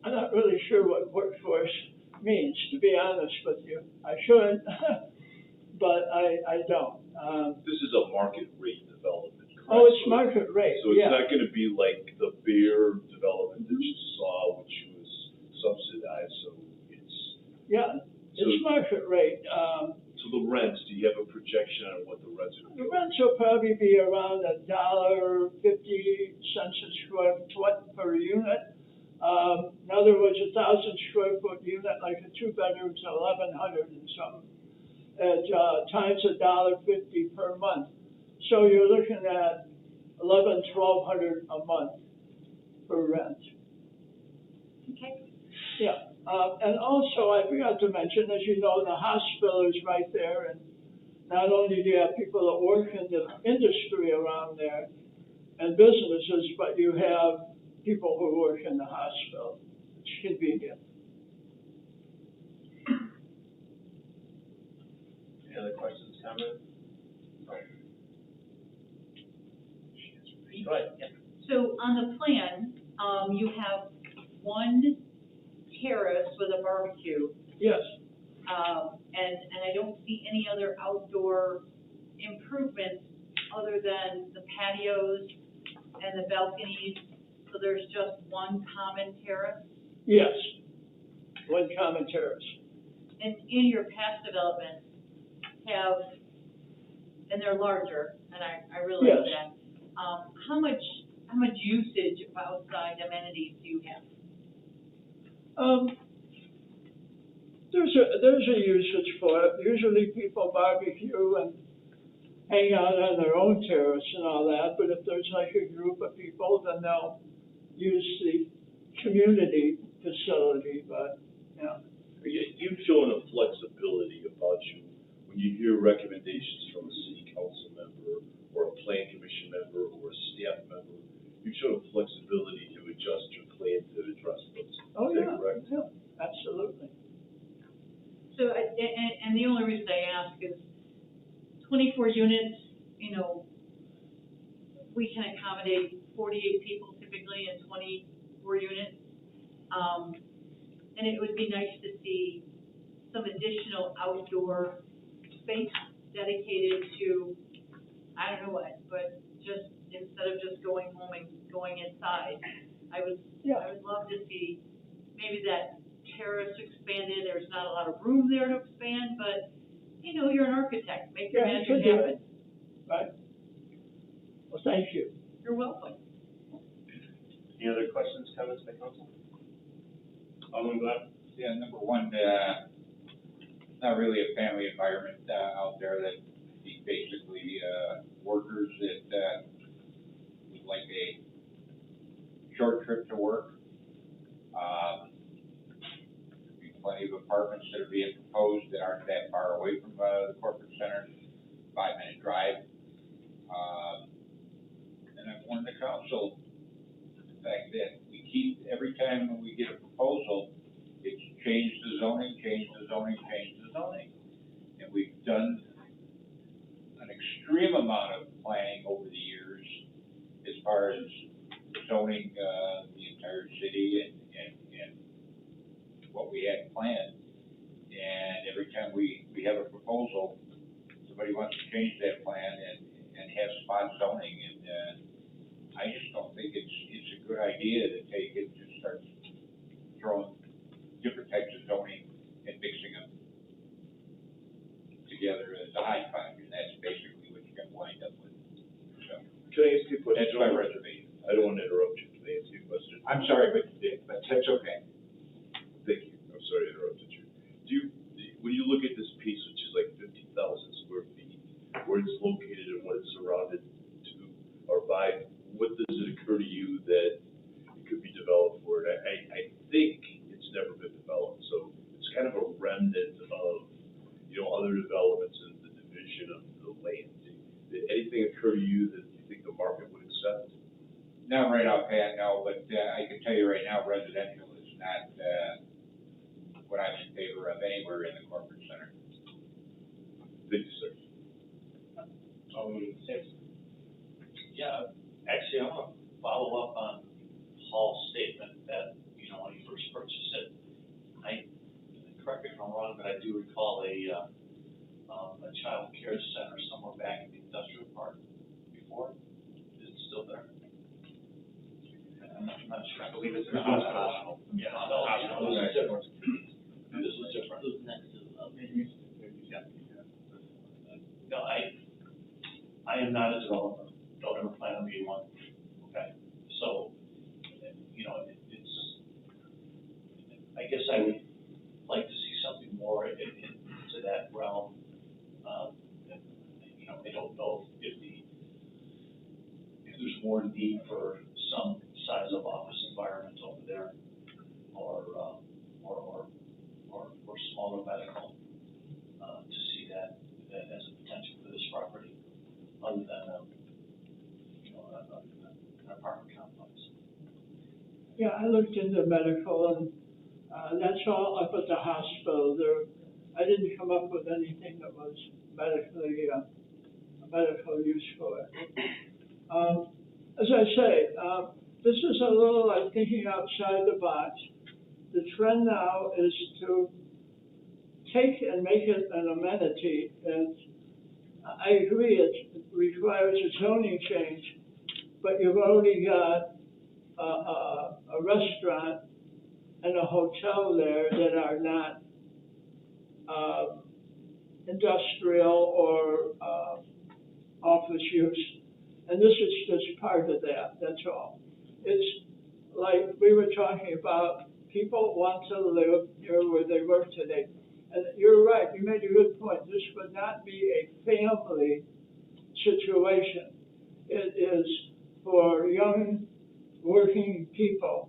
I'm not really sure what workforce means, to be honest with you. I should, but I don't. This is a market rate development, correct? Oh, it's market rate, So it's yeah. not gonna be like the bear development that you saw, which was subsidized, so it's. Yeah, it's market rate. So the rents, do you have a projection on what the rents are? The rents will probably be around $1.50 a square foot per unit. In other words, 1,000 square foot unit, like a 2-bedroom's 1,100 and something, at times $1.50 per month. So you're looking at $1,200 a month for rent. Okay. Yeah, and also I forgot to mention, as you know, the hospital is right there, and not only do you have people that work in the industry around there and businesses, but you have people who work in the hospital. It's convenient. Any other questions, comments? Go ahead, yeah. So on the plan, you have one terrace with a barbecue. Yes. And I don't see any other outdoor improvements other than the patios and the balconies. So there's just one common terrace? Yes, one common terrace. And in your past developments have, and they're larger, and I realize Yes. that. How much usage of outside amenities do you have? There's a usage for it. Usually people barbecue and hang out on their own terrace and all that, but if there's like a group of people, then they'll use the community facility, but, yeah. You've shown a flexibility about you when you hear recommendations from a city council member or a plan commission member or a staff member. You've shown a flexibility to adjust your plan to address those. Oh, Is that yeah, correct? yeah, absolutely. So, and the only reason I ask is 24 units, you know, we can accommodate 48 people typically in 24 units. And it would be nice to see some additional outdoor space dedicated to, I don't know what, but just instead of just going home and going inside, I would love to see maybe that terrace expanded. There's not a lot of room there to expand, but you know, you're an architect, make your magic happen. Right. Well, thank you. You're welcome. Any other questions, comments by council? Alderman Glad? Yeah, number one, not really a family environment, out there, that basically, workers that, would like a short trip to work. There'd be plenty of apartments that are being proposed that aren't that far away from, the corporate center, 5-minute drive. And I've warned the council, the fact that we keep, every time when we get a proposal, it's change the zoning, change the zoning, change the zoning. And we've done an extreme amount of planning over the years as far as zoning, the entire city and what we had planned. And every time we have a proposal, somebody wants to change that plan and have spot zoning, and I just don't think it's a good idea to take it, just start throwing different types of zoning and mixing them together as a hodgepodge, and that's basically what you're gonna wind up with. So, Can I ask you a question? that's my reservation. I don't want to interrupt you. Can I ask you a question? I'm sorry, but that's okay. Thank you. I'm sorry I interrupted you. When you look at this piece, which is like 50,000 square feet, where it's located and what it's surrounded to or by, what does it occur to you that it could be developed for it? I think it's never been developed, so it's kind of a remnant of, other developments in the division of the land. Did anything occur to you that you think the market would accept? Not right offhand, no, but I can tell you right now, residential is not what I'm in favor of anywhere in the corporate center. Thank you, sir. Yeah, actually, I want to follow up on Paul's statement that, when he first purchased it, correct me if I'm wrong, but I do recall a child care center somewhere back in the industrial park before. Is it still there? I'm not sure. I believe it's in the hospital. Yeah, the hospital. This is different. This is different. It was next to, No, I am not a developer. Don't ever plan on being one. Okay? So, it's, I guess I would like to see something more into that realm. I don't know if there's more need for some size of office environment over there, or smaller medical, to see that as a potential for this property, other than an apartment complex. Yeah, I looked into medical and, that's all up at the hospital there. I didn't come up with anything that was medically, medical use for it. As I say, this is a little like thinking outside the box. The trend now is to take and make it an amenity, and I agree it requires a zoning change, but you've already got a restaurant and a hotel there that are not industrial or office use. And this is just part of that, that's all. It's like we were talking about, people want to live here where they work today. And you're right, you made a good point. This would not be a family situation. It is for young working people.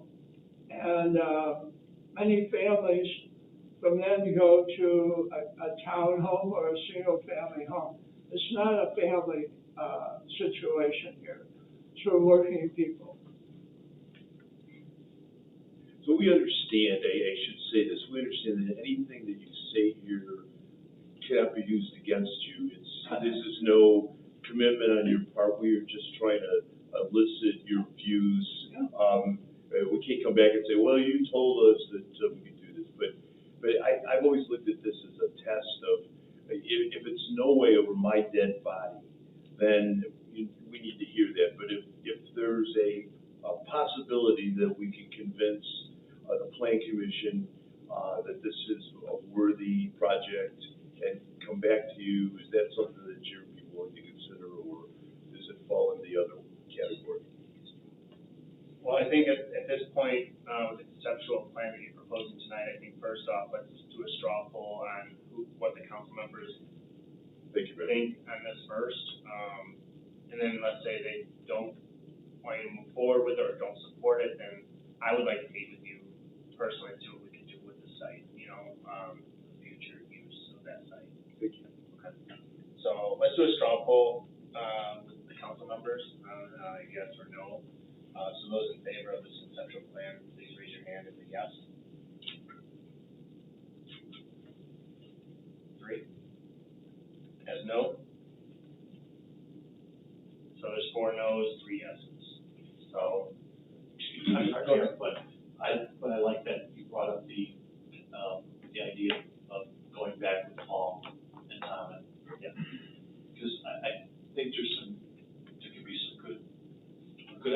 And many families from then go to a town home or a single family home. It's not a family situation here. It's for working people. So we understand, I should say this, we understand that anything that you say here cannot be used against you. This is no commitment on your part. We are just trying to elicit your views. We can't come back and say, well, you told us that we could do this. But I've always looked at this as a test of, if it's no way over my dead body, then we need to hear that. But if there's a possibility that we can convince the Plan Commission that this is a worthy project and come back to you, is that something that you'd be willing to consider, or does it fall in the other category? Well, I think at this point, with the conceptual plan that you're proposing tonight, I think first off, let's do a straw poll on what the council members think on this first. And then let's say they don't want you to move forward with it or don't support it, then I would like to meet with you personally and see what we can do with the site, future use of that site. Thank you. Okay. So let's do a straw poll with the council members, yes or no. So those in favor of this conceptual plan, please raise your hand as a yes. 3. As no. So there's 4 no's, 3 yeses. So, I'm sorry, but I like that you brought up the idea of going back with Paul and Tom, because I think there could be some good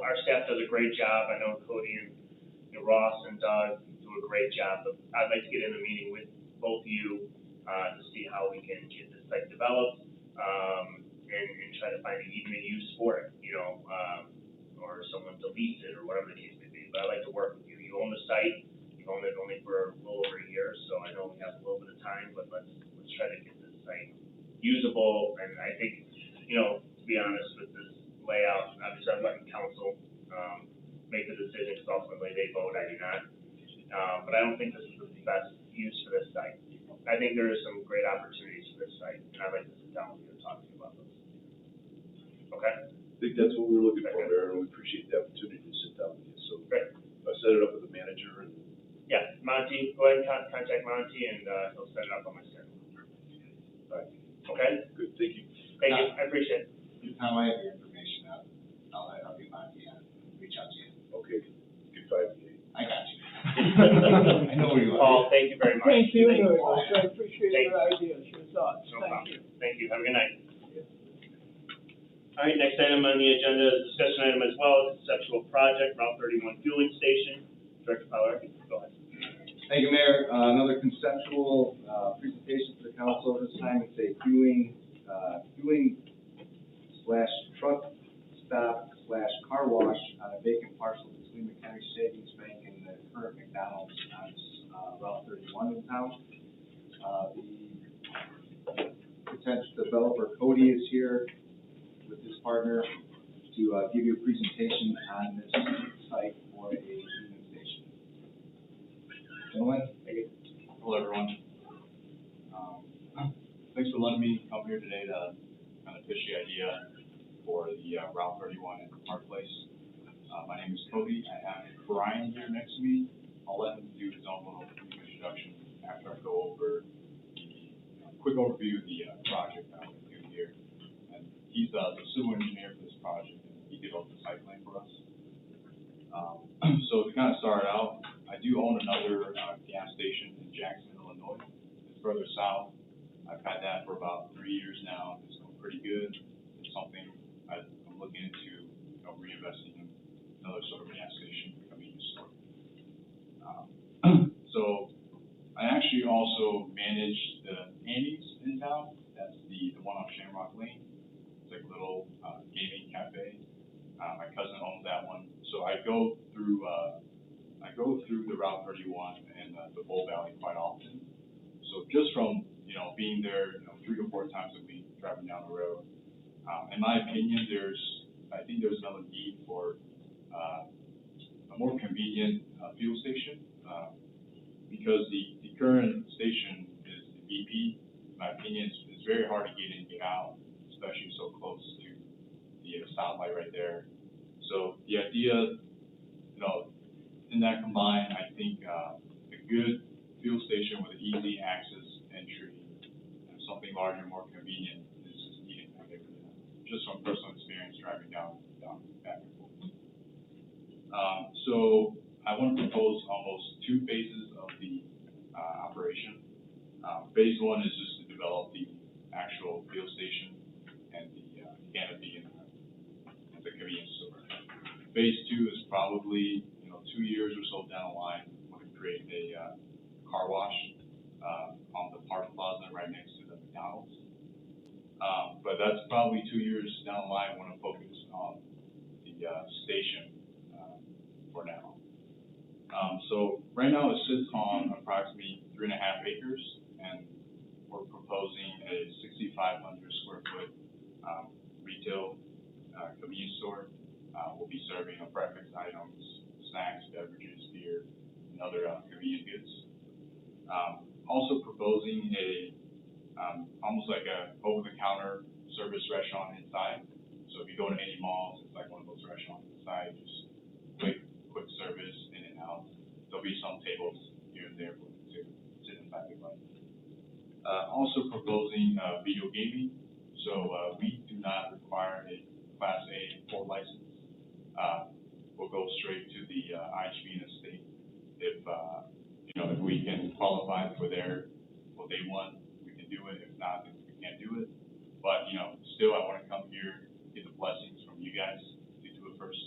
our staff does a great job. I know Cody and Ross and Doug do a great job, but I'd like to get in a meeting with both of you, to see how we can get this site developed, and try to find even a use for it, or someone to lease it, or whatever the case may be. But I'd like to work with you. You own the site, you've owned it only for a little over a year, so I know we have a little bit of time, but let's try to get this site usable. And I think, to be honest with this layout, obviously I'm letting council, make the decision, because ultimately they vote, I do not. But I don't think this is the best use for this site. I think there is some great opportunities for this site, and I'd like to sit down with you and talk to you about those. Okay? I think that's what we're looking for, Mayor, and we appreciate the opportunity to sit down with you. So Great. I set it up with the manager and. Yeah, Monty, go ahead and contact Monty, and, he'll set it up on my schedule. All right. Okay? Good, thank you. Thank you, I appreciate it. Tom, I have your information up. I'll get my, reach out to you. Okay, good 5 to 8. I got you. I know where you are. Paul, thank you very much. Thank you Thank very Paul. much, I appreciate Thank your ideas, your thoughts, No thank problem. you. Thank you, have a good night. All right, next item on the agenda is discussion item as well, is conceptual project, Route 31 fueling station. Director Power, go ahead. Thank you, Mayor. Another conceptual, presentation for the council. This time it's a fueling / truck stop / car wash on a vacant parcel between McHenry Savings Bank and the current McDonald's on, Route 31 in town. The potential developer, Cody, is here with his partner to, give you a presentation on this site for a fueling station. Gentlemen? Hello, everyone. Thanks for letting me come here today to kind of pitch the idea for the Route 31 in Park Place. My name is Cody. I have Brian here next to me. I'll let him do his own little brief introduction after I go over the quick overview of the project that I'm going to do here. And he's the civil engineer for this project, and he developed the site plan for us. So to kind of start out, I do own another gas station in Jackson, Illinois. It's further south. I've had that for about 3 years now. It's going pretty good. It's something I'm looking into, reinvesting in another sort of gas station, convenience store. So I actually also manage the Annie's in town. That's the one on Shamrock Lane. It's like a little gaming cafe. My cousin owns that one. So I go through the Route 31 and the Bull Valley quite often. So just from, being there, 3 or 4 times a week, driving down the road, in my opinion, I think there's another need for a more convenient fuel station, because the current station is the BP. In my opinion, it's very hard to get in and get out, especially so close to the stoplight right there. So the idea, in that combined, I think a good fuel station with an easy access entry and something larger, more convenient is just needed in that area. Just from personal experience driving down back and forth. So I want to propose almost 2 phases of the operation. Phase 1 is just to develop the actual fuel station and the canopy and the convenience store. Phase 2 is probably 2 years or so down the line. We're going to create a car wash on the park plaza right next to the McDonald's. But that's probably 2 years down the line. I want to focus on the station for now. So right now it sits on approximately 3.5 acres, and we're proposing a 6,500 square foot retail convenience store. We'll be serving breakfast items, snacks, beverages, beer, and other convenient goods. Also proposing a almost like a over-the-counter service restaurant inside. So if you go to any malls, it's like one of those restaurants inside, just quick service in and out. There'll be some tables here and there to sit inside the place. Also proposing video gaming. So we do not require a Class A full license. We'll go straight to the IHB in the state. If we can qualify for what they want, we can do it. If not, then we can't do it. But still, I want to come here, get the blessings from you guys to do it first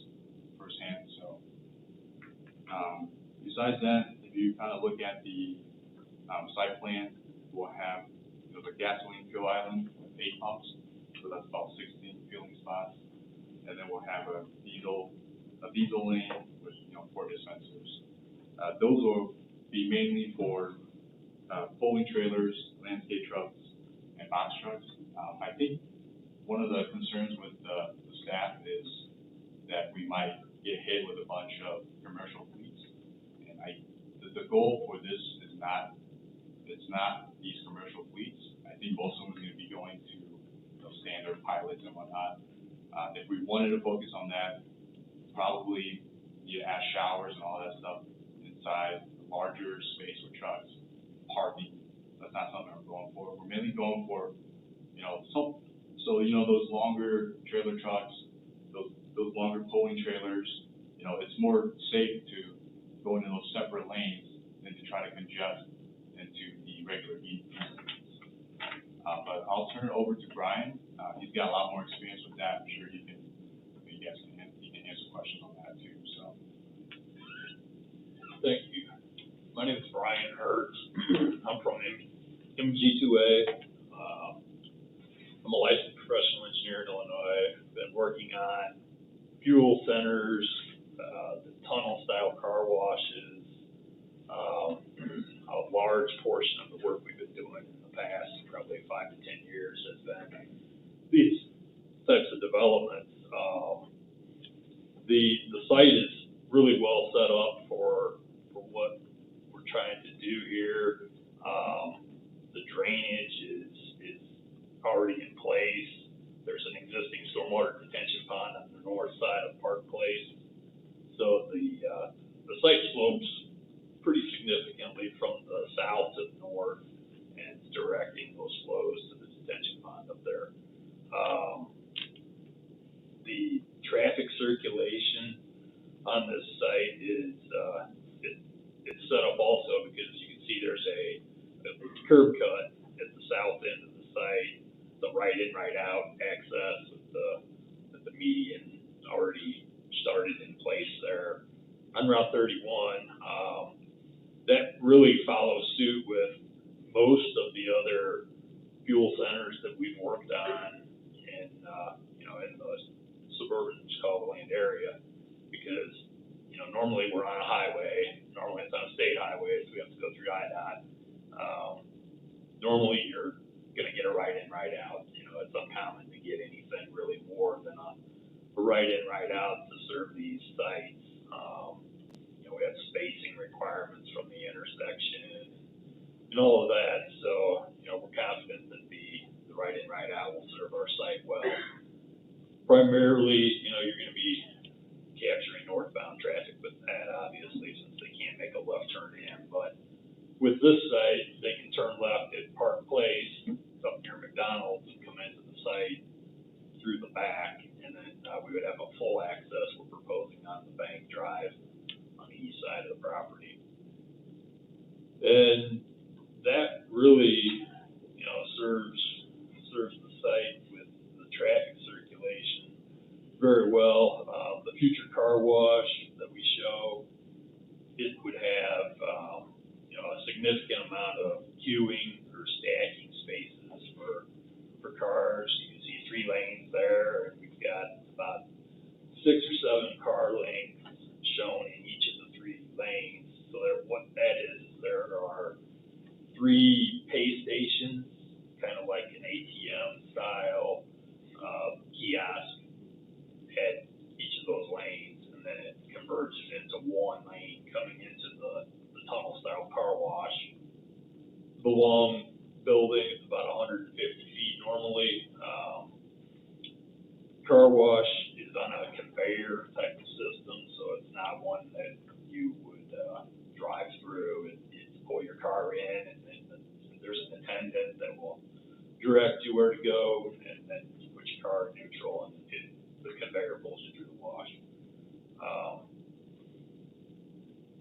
Besides that, if you kind of look at the, site plan, we'll have, the gasoline fuel island with 8 pumps, so that's about 16 fueling spots. And then we'll have a diesel lane with, 4 dispensers. Those will be mainly for, pulling trailers, landscape trucks, and box trucks. I think one of the concerns with the staff is that we might get hit with a bunch of commercial fleets. And the goal for this is not, it's not these commercial fleets. I think most of them are gonna be going to, standard pilots and whatnot. If we wanted to focus on that, probably you add showers and all that stuff inside, larger space for trucks, parking. That's not something we're going for. We're mainly going for, those longer trailer trucks, those longer pulling trailers. It's more safe to go into those separate lanes than to try to congest into the regular median lanes. But I'll turn it over to Brian. He's got a lot more experience with that. I'm sure he can answer questions on that too, so. Thank you. My name is Brian Hertz. I'm from MG2A. I'm a licensed professional engineer in Illinois. Been working on fuel centers, the tunnel-style car washes. A large portion of the work we've been doing in the past, probably 5 to 10 years, has been these types of developments. The site is really well set up for what we're trying to do here. The drainage is already in place. There's an existing stormwater detention pond on the north side of Park Place. So the site slopes pretty significantly from the south to the north and directing those flows to the detention pond up there. The traffic circulation on this site is it's set up also because you can see there's a curb cut at the south end of the site, the right in, right out access with the median already started in place there. On Route 31, that really follows suit with most of the other fuel centers that we've worked on in the suburban Chicagoland area, because normally we're on a highway. Normally it's on a state highway, so we have to go through IDOT. Normally you're going to get a right in, right out. It's uncommon to get anything really more than a right in, right out to serve these sites. We have spacing requirements from the intersection and all of that. So, we're confident that the right in, right out will serve our site well. Primarily, you're going to be capturing northbound traffic with that, obviously, since they can't make a left turn in. But with this site, they can turn left at Park Place up near McDonald's and come into the site through the back, and then we would have a full access we're proposing on the Bank Drive on the east side of the property. And that really, serves the site with the traffic circulation very well. The future car wash that we show, it would have, a significant amount of queuing or stacking spaces for cars. You can see 3 lanes there, and we've got about 6 or 7 car lanes shown in each of the 3 lanes. So what that is, there are 3 pay stations, kind of like an ATM style kiosk at each of those lanes, and then it converts into 1 lane coming into the tunnel style car wash. The long building is about 150 feet normally. Car wash is on a conveyor type of system, so it's not one that you would drive through. It's pull your car in, and then there's an attendant that will direct you where to go, and then you put your car in neutral, and the conveyor pulls you through the wash.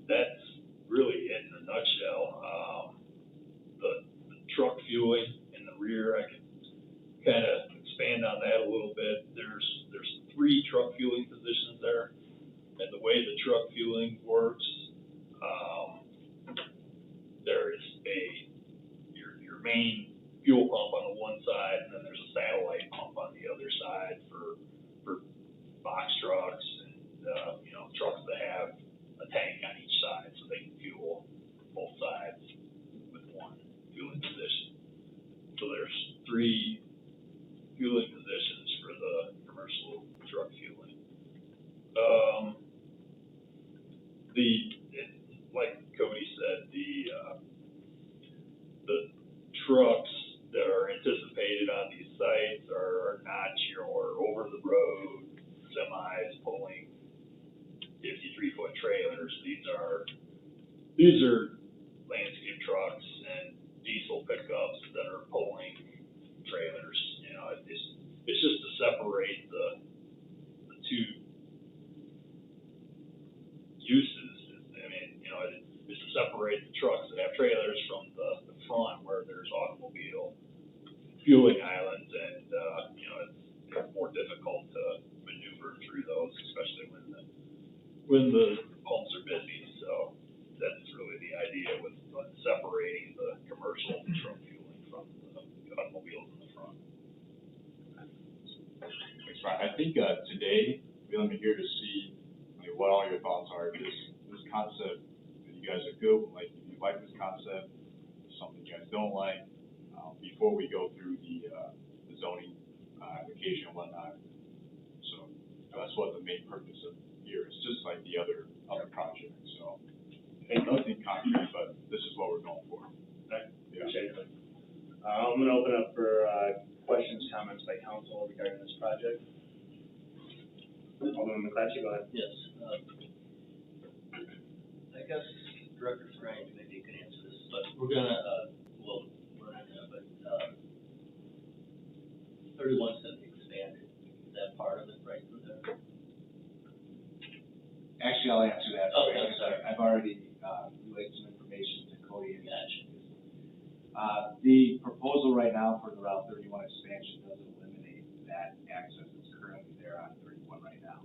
That's really it in a nutshell. The truck fueling in the rear, I can kind of expand on that a little bit. There's 3 truck fueling positions there, and the way the truck fueling works, like Cody said, the trucks that are anticipated on these sites are not your over-the-road semis pulling 53-foot trailers. These are landscape trucks and diesel pickups that are pulling trailers. You know, it's just to separate the two uses. I mean, you know, it's to separate the trucks that have trailers from the front where there's automobile fueling islands, and you know, it's more difficult to maneuver through those, especially when the pumps are busy. So that's really the idea with separating the commercial truck fueling from the automobiles in the front. Thanks, Brian. I think, today, I'm here to see, what all your thoughts are. This concept that you guys are good, like, if you like this concept, something you guys don't like, before we go through the zoning, application and whatnot. So, that's what the main purpose of here is, just like the other projects, so. Nothing concrete, but this is what we're going for. Okay, appreciate it. I'm gonna open up for, questions, comments by council regarding this project. Alderman McClatchy, go ahead. Yes, I guess Director Strange, maybe you can answer this, but we're gonna, well, we're not gonna, but, 31's gonna be expanded. Is that part of it right through there? Actually, I'll answer that. Oh, I'm sorry. I've already, relayed some information to Cody. Gotcha. The proposal right now for the Route 31 expansion doesn't eliminate that access that's currently there on 31 right now.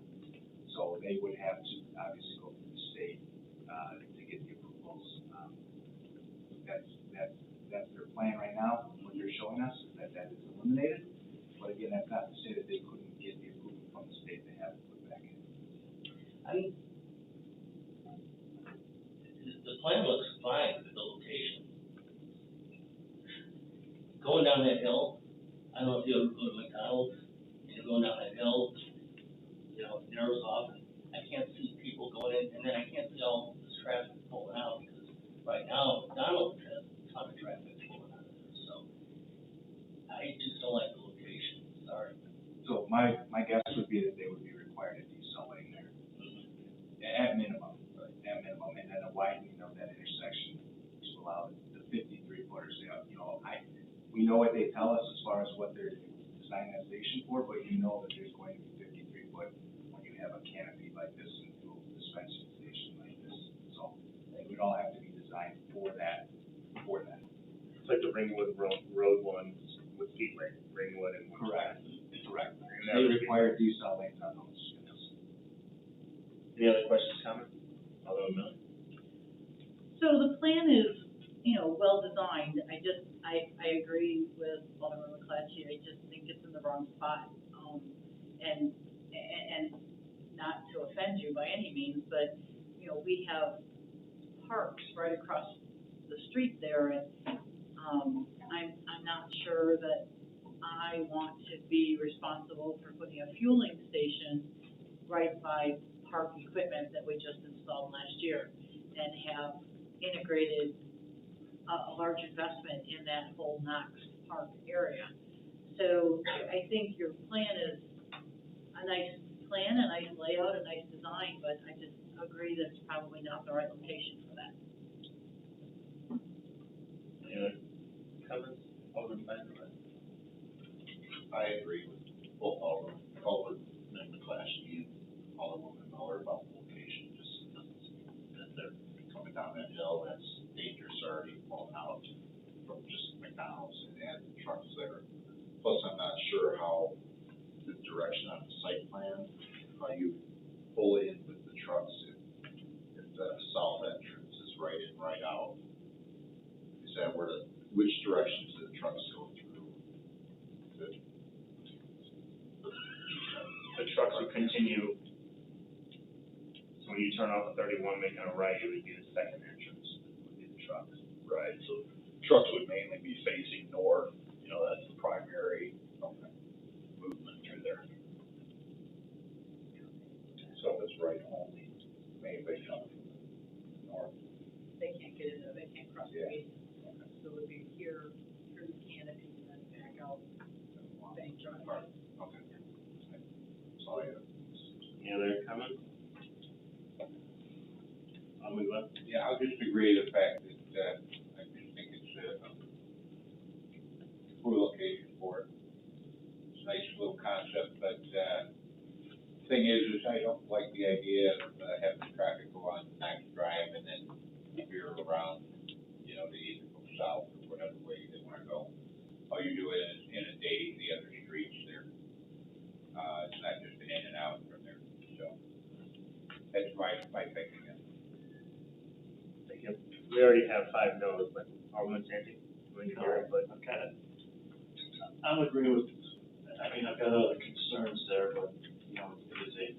So they would have to obviously go through the state, to get the approvals. That's their plan right now. What they're showing us is that is eliminated. But again, that's not to say that they couldn't get the approval from the state to have it put back in. The plan looks fine with the location. Going down that hill, I don't know if you ever go to McDonald's, and going down that hill, you know, it narrows off, and I can't see people going in, and then I can't see all this traffic pulling out, because right now, McDonald's has a ton of traffic pulling out of there, so I just don't like the location, sorry. So my guess would be that they would be required to do something there, at minimum, and then a widening of that intersection to allow the 53-footers. You know, we know what they tell us as far as what they're designing that station for, but you know that there's going to be 53-foot when you have a canopy like this and fuel dispensing station like this. So it would all have to be designed for that. It's like the Ringwood Road one with Speedway, Ringwood and. Correct. And They require decel lanes on those. Any other questions, comments? Alderman Miller? So the plan is, well designed. I agree with Alderman McClatchy. I just think it's in the wrong spot. And not to offend you by any means, but, we have parks right across the street there, and, I'm not sure that I want to be responsible for putting a fueling station right by park equipment that we just installed last year, and have integrated a large investment in that whole Knox Park area. So I think your plan is a nice plan, a nice layout, a nice design, but I just agree that it's probably not the right location for that. Any other comments? Alderman Bender? I agree with both Alderman McClatchy and Alderwoman Miller about the location, just that they're coming down that hill, that's dangerous already pulling out from just McDonald's and the trucks there. Plus, I'm not sure how the direction on the site plan, how you pull in with the trucks, if the south entrance is right in, right out. Is that which directions do the trucks go through? The trucks would continue, so when you turn off the 31, making a right, it would be the second entrance, would be the trucks. Right, so trucks would mainly be facing north, that's the primary movement through there. So if it's right only, mainly coming from the Street. So it would be here through the canopy and then back out Bank Drive. Okay. That's all I have. Any other comments? I'll move on. Yeah, I'll just agree with the fact that, I just think it's a poor location for it. It's a nice little concept, but, thing is I don't like the idea of having traffic go on Max Drive and then veer around, you know, to either go south or whatever way they wanna go. All you do is inundate the other streets there. It's not just an in and out from there, so that's my thinking. Thank you. We already have 5 no's, but Alderman Santi, going to hear input. I'm agree with, I mean, I've got other concerns there, but, you know, it is a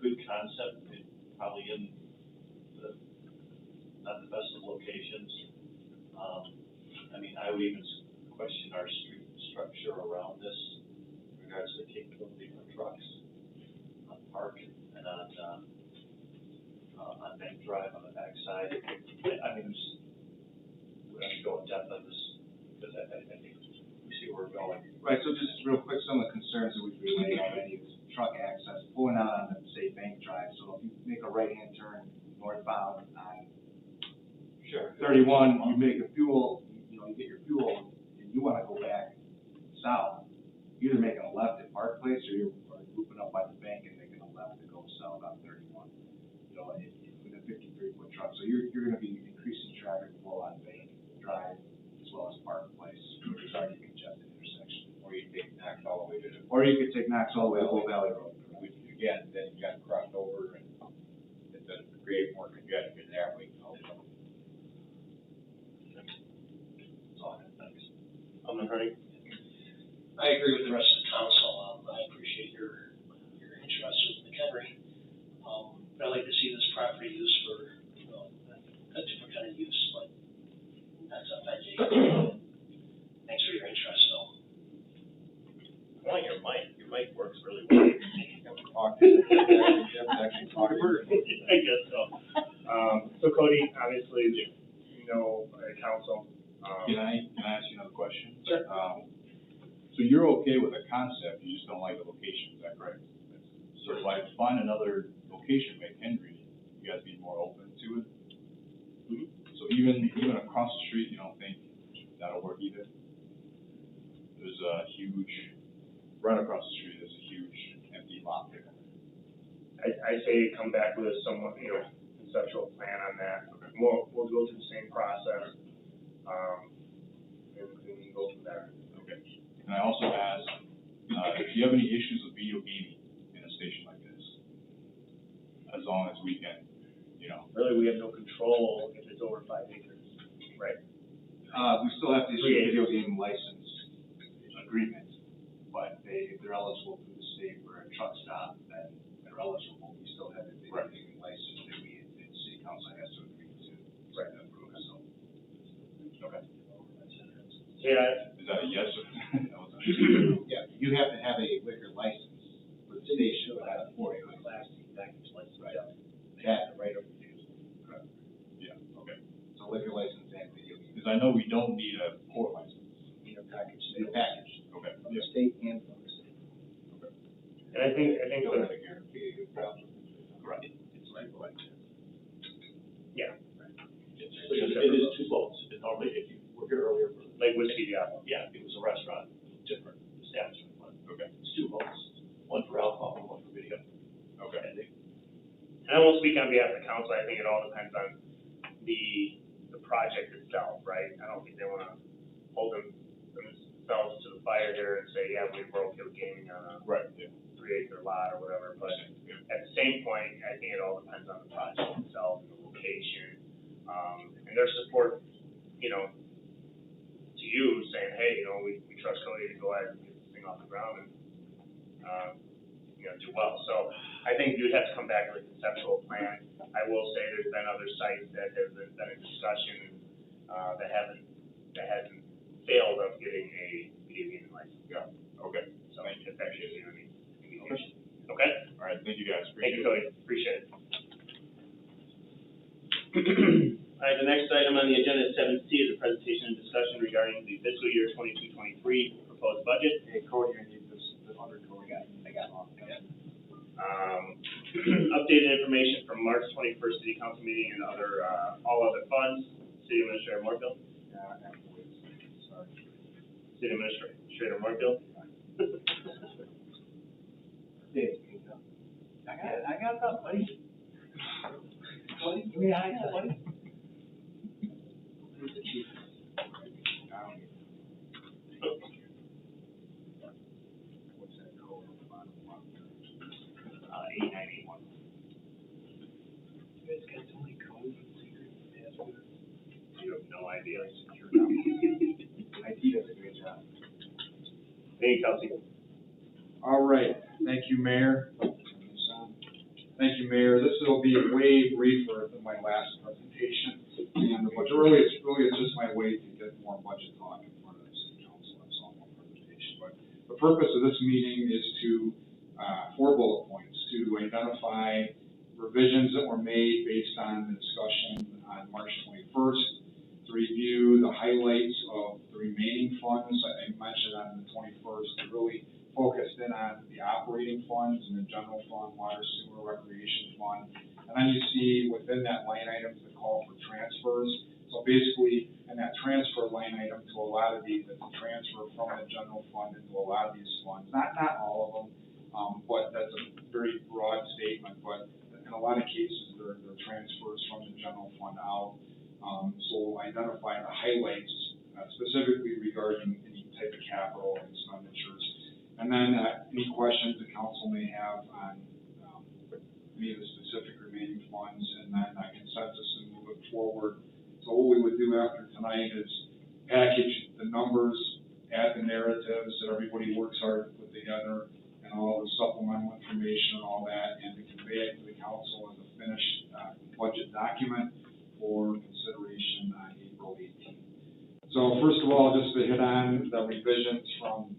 good concept, it probably in the, not the best of locations. I mean, I would even question our street structure around this in regards to the capability for trucks on Park and on Bank Drive on the backside. I mean, we have to go in depth on this, because I think we see where we're going. Right, so just real quick, some of the concerns that we've relayed already is truck access, pulling out on the, say, Bank Drive. So if you make a right-hand turn northbound on Sure. 31, you make a fuel, you know, you get your fuel, and you wanna go back south, you're either making a left at Park Place, or you're looping up by the bank and making a left to go south on 31. You know, with a 53-foot truck, so you're gonna be increasing traffic flow on Bank Drive as well as Park Place, which is already a congested intersection. Or you take Knox all the way to the. Or you could take Knox all the way to Old Valley Road. Which again, then you gotta cross over and it does create more congestion that way also. Alderman Hardy? I agree with the rest of the council. I appreciate your interest in McHenry. But I'd like to see this property used for, you know, a different kind of use, but that's up to you. Thanks for your interest, though. Well, your mic works really well. I guess so. So Cody, obviously, you know, council. Can I ask you another question? Sure. So you're okay with the concept, you just don't like the location, is that correct? So if I find another location, McHenry, you guys be more open to it? Mm-hmm. So even across the street, you don't think that'll work either? There's a huge, right across the street, there's a huge empty lot there. I say come back with a somewhat, you know, conceptual plan on that. We'll go through the same process, and we can go from there. Okay. And I also asked, if you have any issues with video gaming in a station like this, as long as we can, you know. Really, we have no control if it's over 5 acres, right? We still have to issue a video game license agreement, but if they're eligible through the state for a truck stop, then they're eligible. We still have a video gaming license that the city council has to agree to. Right. Approve, so. Okay. Yeah. Is that a yes or? Yeah, you have to have a liquor license for the station, but not for a Class C package license. Right. They have the right of refusal. Correct. Yeah, okay. So liquor license and video game. Because I know we don't need a port license. Need a package. Need a package. Okay. From the state and from the city. Okay. And I think You don't have to guarantee a good problem. Correct. It's like what? yeah, It is 2 votes, and normally if you were here earlier for, like Whiskey Diablo. yeah, it was a restaurant, different establishment, but Okay. it's 2 votes, one for alcohol and one for video. Okay. And I won't speak on behalf of the council, I think it all depends on the project itself, right? I don't think they wanna hold themselves to the fire here and say, yeah, we're okay with gaming on a Right, yeah. 3-acre lot or whatever, but at the same point, I think it all depends on the project itself and the location, and their support, you know, to you, saying, hey, you know, we trust Cody to go ahead and get this thing off the ground and, you know, do well. So I think you'd have to come back with a conceptual plan. I will say there's been other sites that have been in discussion, that hasn't failed of getting a video gaming license. Yeah, okay. So if that gives you any indication. Okay? All right, thank you guys. Thank you, Cody. Appreciate it. All right, the next item on the agenda is 7C is a presentation and discussion regarding the fiscal year 22-23 proposed budget. Hey, Cody, I need this, the other Cody. I got it. Updated information from March 21st City Council meeting and other, all other funds. City Administrator Moorfield. Sorry. City Administrator Moorfield. Dave, I got that, buddy. Buddy, give me a high five, buddy. Who's the chief? What's that code on the bottom one? 8981. You guys got so many codes and secret passwords. You have no idea. IT does a great job. Thank you, Kelsey. All right, thank you, Mayor. Thank you, Mayor. This will be way briefer than my last presentation. And the budget, really, it's just my way to get more budget talk in front of the city council. That's all my presentation. But the purpose of this meeting is to, 4 bullet points, to identify revisions that were made based on the discussion on March 21st, to review the highlights of the remaining funds I mentioned on the 21st, to really focused in on the operating funds and the general fund, water, sewer, recreation fund. And then you see within that line item the call for transfers. So basically, in that transfer line item to a lot of these, it's a transfer from the general fund into a lot of these funds. Not all of them, but that's a very broad statement. But in a lot of cases, they're transfers from the general fund out. So we'll identify the highlights specifically regarding any type of capital expenditures. And then any questions the council may have on any of the specific remaining funds, and then consensus and move it forward. So what we would do after tonight is package the numbers, add the narratives that everybody works hard to put together, and all the supplemental information and all that, and to convey it to the council as a finished budget document for consideration on April 18th. So first of all, just to hit on the revisions from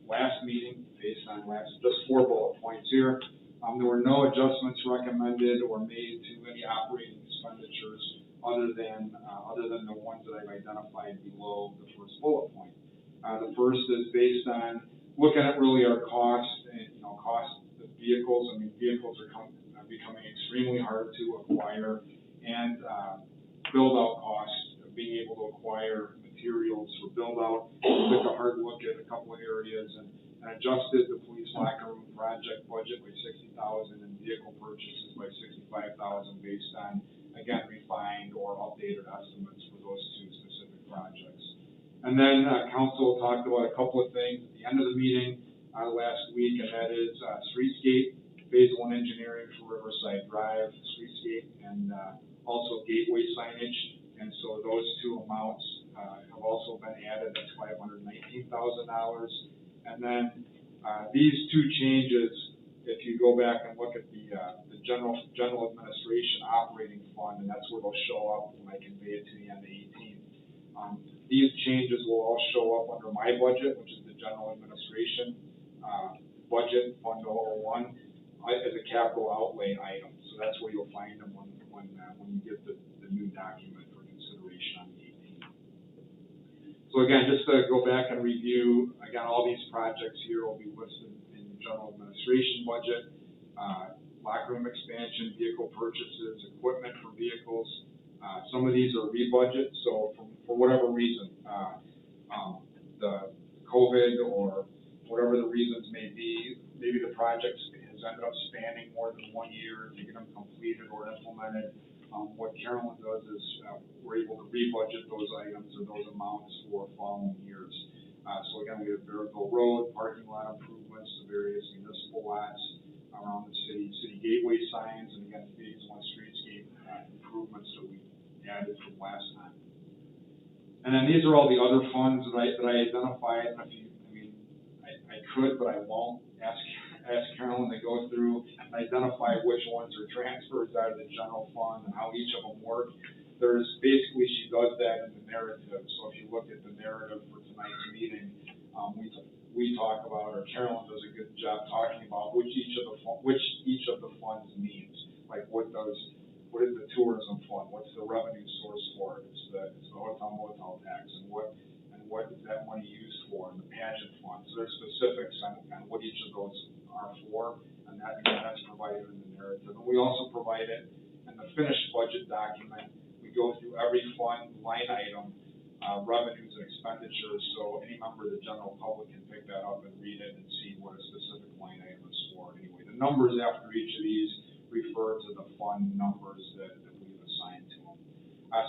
last meeting, based on just 4 bullet points here. There were no adjustments recommended or made to any operating expenditures other than the ones that I've identified below the first bullet point. The first is based on looking at really our cost of vehicles. I mean, vehicles are becoming extremely hard to acquire, and build out costs of being able to acquire materials for build out. We took a hard look at a couple of areas and adjusted the police locker room project budget by $60,000 and vehicle purchases by $65,000 based on, again, refined or updated estimates for those 2 specific projects. And then council talked about a couple of things at the end of the meeting last week, and that is streetscape, phase 1 engineering for Riverside Drive, streetscape, and also gateway signage. And so those 2 amounts have also been added. That's $519,000. And then these 2 changes, if you go back and look at the general administration operating fund, and that's where they'll show up when I convey it to the end of 18th. These changes will all show up under my budget, which is the general administration budget, Fund 001, as a capital outlay item. So that's where you'll find them when you get the new document for consideration on the 18th. So again, just to go back and review, again, all these projects here will be listed in the general administration budget, locker room expansion, vehicle purchases, equipment for vehicles. Some of these are rebudget, so for whatever reason, the COVID or whatever the reasons may be, maybe the project has ended up spanning more than 1 year to get them completed or implemented. What Carolyn does is we're able to rebudget those items or those amounts for following years. So again, we have Barreville Road, parking lot improvements, the various municipal lots around the city gateway signs, and again, phase 1 streetscape improvements that we added from last time. And then these are all the other funds that I identified. And I could, but I won't ask Carolyn to go through and identify which ones are transfers out of the general fund and how each of them work. There's basically, she does that in the narrative. So if you look at the narrative for tonight's meeting, we talk about, or Carolyn does a good job talking about which each of the funds means. Like what does what is the tourism fund, what's the revenue source for it, it's the hotel motel tax, and what is that money used for, and the pageant fund. So there's specifics on what each of those are for, and that's provided in the narrative. And we also provide it in the finished budget document. We go through every fund line item, revenues and expenditures, so any member of the general public can pick that up and read it and see what a specific line item is for. Anyway, the numbers after each of these refer to the fund numbers that we've assigned to them.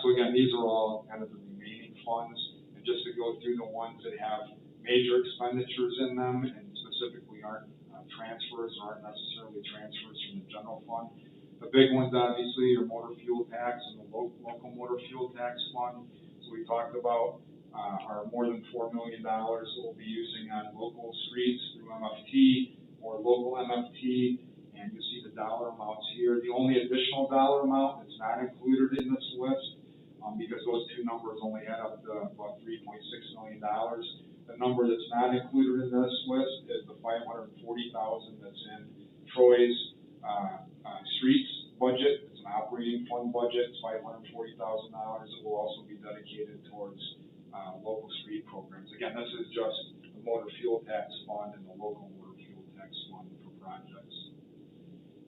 So again, these are all kind of the remaining funds, and just to go through the ones that have major expenditures in them and specifically aren't transfers or aren't necessarily transfers from the general fund. The big ones obviously are motor fuel tax and the local motor fuel tax fund. So we talked about our more than $4 million that we'll be using on local streets through MFT or local MFT, and you see the dollar amounts here. The only additional dollar amount that's not included in this list, because those two numbers only add up to about $3.6 million. The number that's not included in this list is the $540,000 that's in Troy's streets budget. It's an operating fund budget. It's $540,000. It will also be dedicated towards local street programs. Again, this is just the motor fuel tax fund and the local motor fuel tax fund for projects.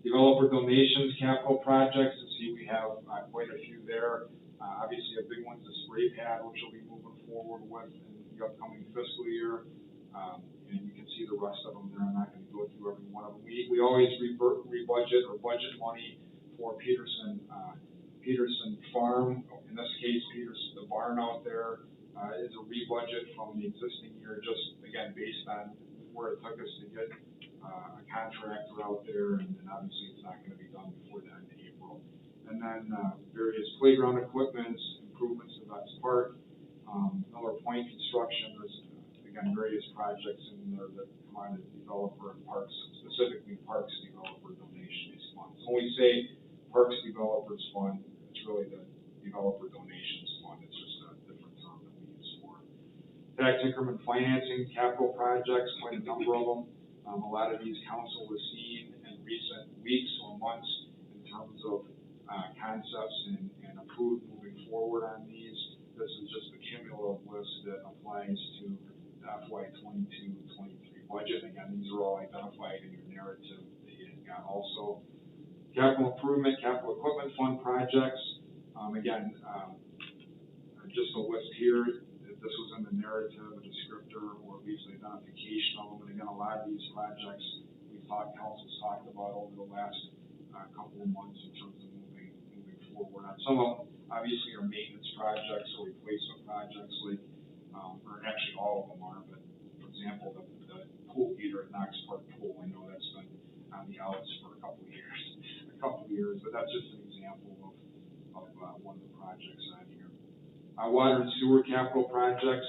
Developer donations, capital projects. You see, we have quite a few there. Obviously, a big one's the spray pad, which we'll be moving forward with in the upcoming fiscal year. And you can see the rest of them there. I'm not going to go through every one of them. We always rebudget or budget money for Peterson Farm. In this case, the barn out there is a rebudget from the existing year, just again based on where it took us to get a contractor out there, and obviously it's not going to be done before the end of April. And then various playground equipments, improvements to Vets Park, Miller Point construction. There's again various projects in there that come out of the developer and parks, specifically parks developer donations fund. So when we say Parks Developers Fund, it's really the Developer Donations Fund. It's just a different term that we use for it. Tax increment financing, capital projects, quite a number of them. A lot of these council has seen in recent weeks or months in terms of concepts and approved moving forward on these. This is just a cumulative list that applies to the FY 22-23 budget. Again, these are all identified in your narrative that you got also. Capital improvement, capital equipment fund projects. Again, just a list here. This was in the narrative, a descriptor, or at least an identification of them. And again, a lot of these projects council's talked about over the last couple of months in terms of moving forward. Some of them obviously are maintenance projects or replacement projects, like, or actually all of them are. But for example, the pool heater at Knox Park Pool, I know that's been on the outs for a couple of years, but that's just an example of one of the projects on here. Water and sewer capital projects.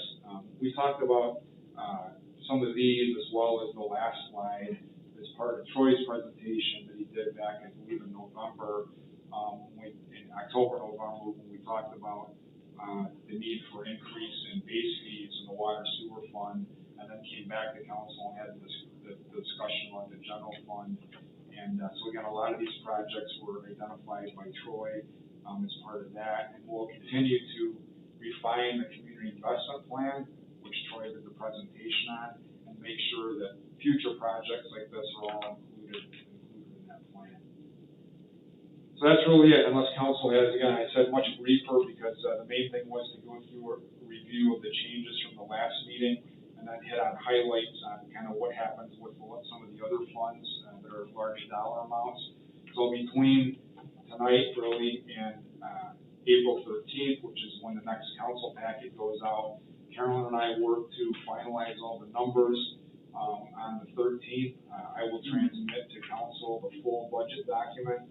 We talked about some of these as well as the last slide as part of Troy's presentation that he did back, I believe, in November, in October, November, when we talked about the need for increase in base fees in the water sewer fund, and then came back to council and had the discussion on the general fund. And so again, a lot of these projects were identified by Troy as part of that, and we'll continue to refine the community investment plan, which Troy did the presentation on, and make sure that future projects like this are all included in that plan. So that's really it, unless council has, again, I said much briefer because the main thing was to go through a review of the changes from the last meeting, and then hit on highlights on kind of what happens with some of the other funds that are large dollar amounts. So between tonight, really, and April 13th, which is when the next council packet goes out, Carolyn and I work to finalize all the numbers. On the 13th, I will transmit to council the full budget document,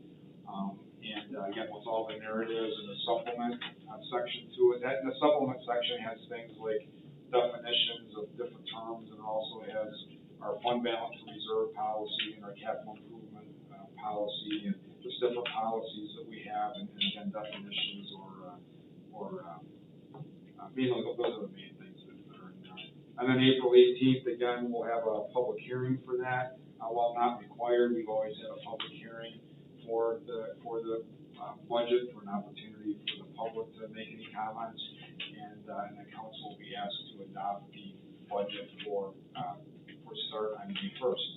and again, with all the narratives and the supplement section to it. The supplement section has things like definitions of different terms, and also has our fund balance reserve policy and our capital improvement policy, and just different policies that we have, and again, definitions those are the main things that are in there. And then April 18th, again, we'll have a public hearing for that. While not required, we've always had a public hearing for the budget, for an opportunity for the public to make any comments, and the council will be asked to adopt the budget for start on May 1st.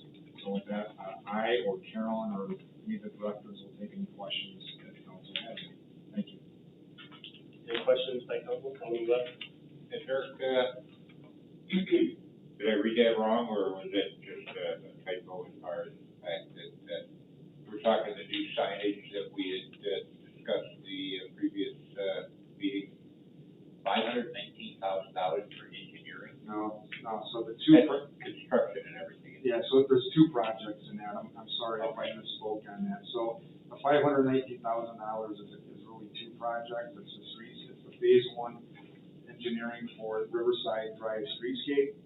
So with that, I or Carolyn or any of the directors will take any questions that the council has. Thank you. Any questions by council? Councilman Webb? Is there, did I read that wrong, or was it just a typo as far as the fact that we're talking the new signage that we had discussed the previous meeting, $519,000 for engineering? No, so the two. Construction and everything. Yeah, so there's two projects in that. I'm sorry if I misspoke on that. So the $519,000 is really two projects. It's the phase one engineering for Riverside Drive streetscape.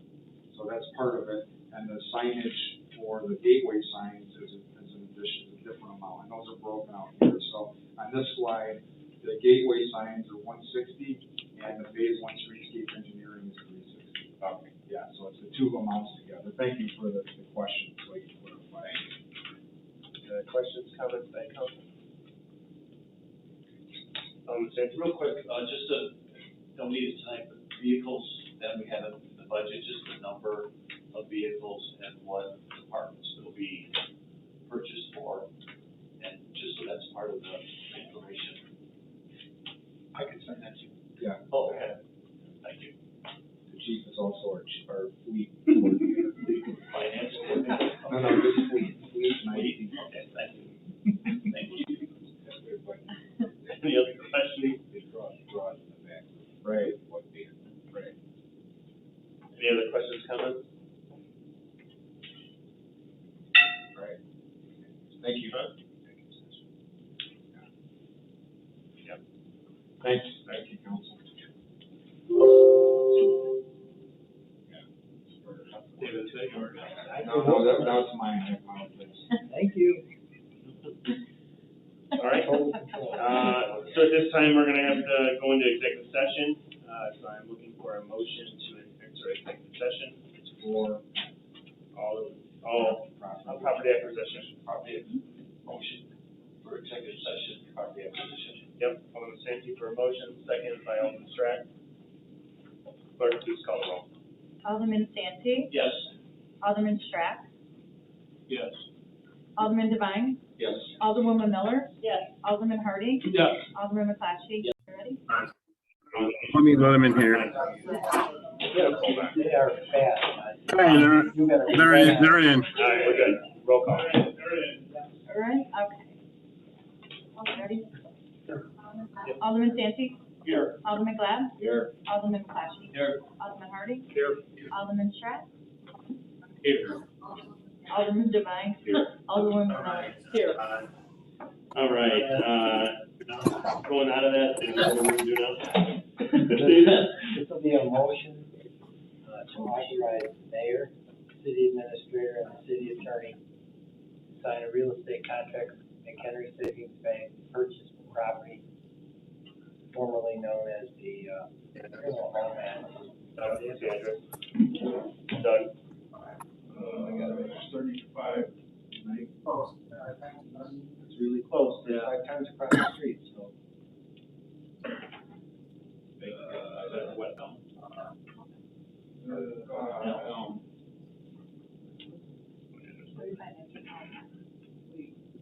So that's part of it. And the signage for the gateway signs is an addition, a different amount. And those are broken out here. So on this slide, the gateway signs are $160 and the phase one streetscape engineering is $360. Okay. Yeah, so it's the two amounts together. Thank you for the question, so I can clarify. Questions, comments by council? Real quick, just don't need it tonight, but vehicles that we have in the budget, just the number of vehicles and what departments will be purchased for, and just so that's part of the information. I can send that to you. Yeah. Oh, okay. Thank you. The chief is also our fleet coordinator. Finance coordinator? No, this fleet night. Okay, thank you. Thank you. Any other questions? It draws in the back. Right. What the, Right. Any other questions, comments? Right. Thank you. Yeah. Thanks. Thank you, council. David, say or No, that was mine. I apologize. Thank you. All right. So at this time, we're gonna have to go into executive session. So I'm looking for a motion to enter executive session for all property acquisition. Motion for executive session, property acquisition. Yep, Alderman Santi for a motion, second by Alderman Strack. Clerk, please call the roll. Alderman Santi, Yes. Alderman Strack, Yes. Alderman Devine, yes. Alderwoman Miller. Yes. Alderman Hardy. Yes. Alderman McClatchy. You ready? Let me let him in here. They are fast. Hey, they're in. All right, we're good. Roll call. All right, okay. Ready? Alderman Santi. Here. Alderman Glad. Here. Alderman McClatchy. Here. Alderman Hardy. Here. Alderman Strack. Here. Alderman Devine. Alderwoman Miller. Here. All right, going out of that, what we're gonna do now? This will be a motion to authorize the mayor, city administrator, and the city attorney to sign a real estate contract with McHenry Savings Bank to purchase the property formerly known as the criminal home at. Doug. It's 35. It's really close. It's 5 times across the street, so. What now?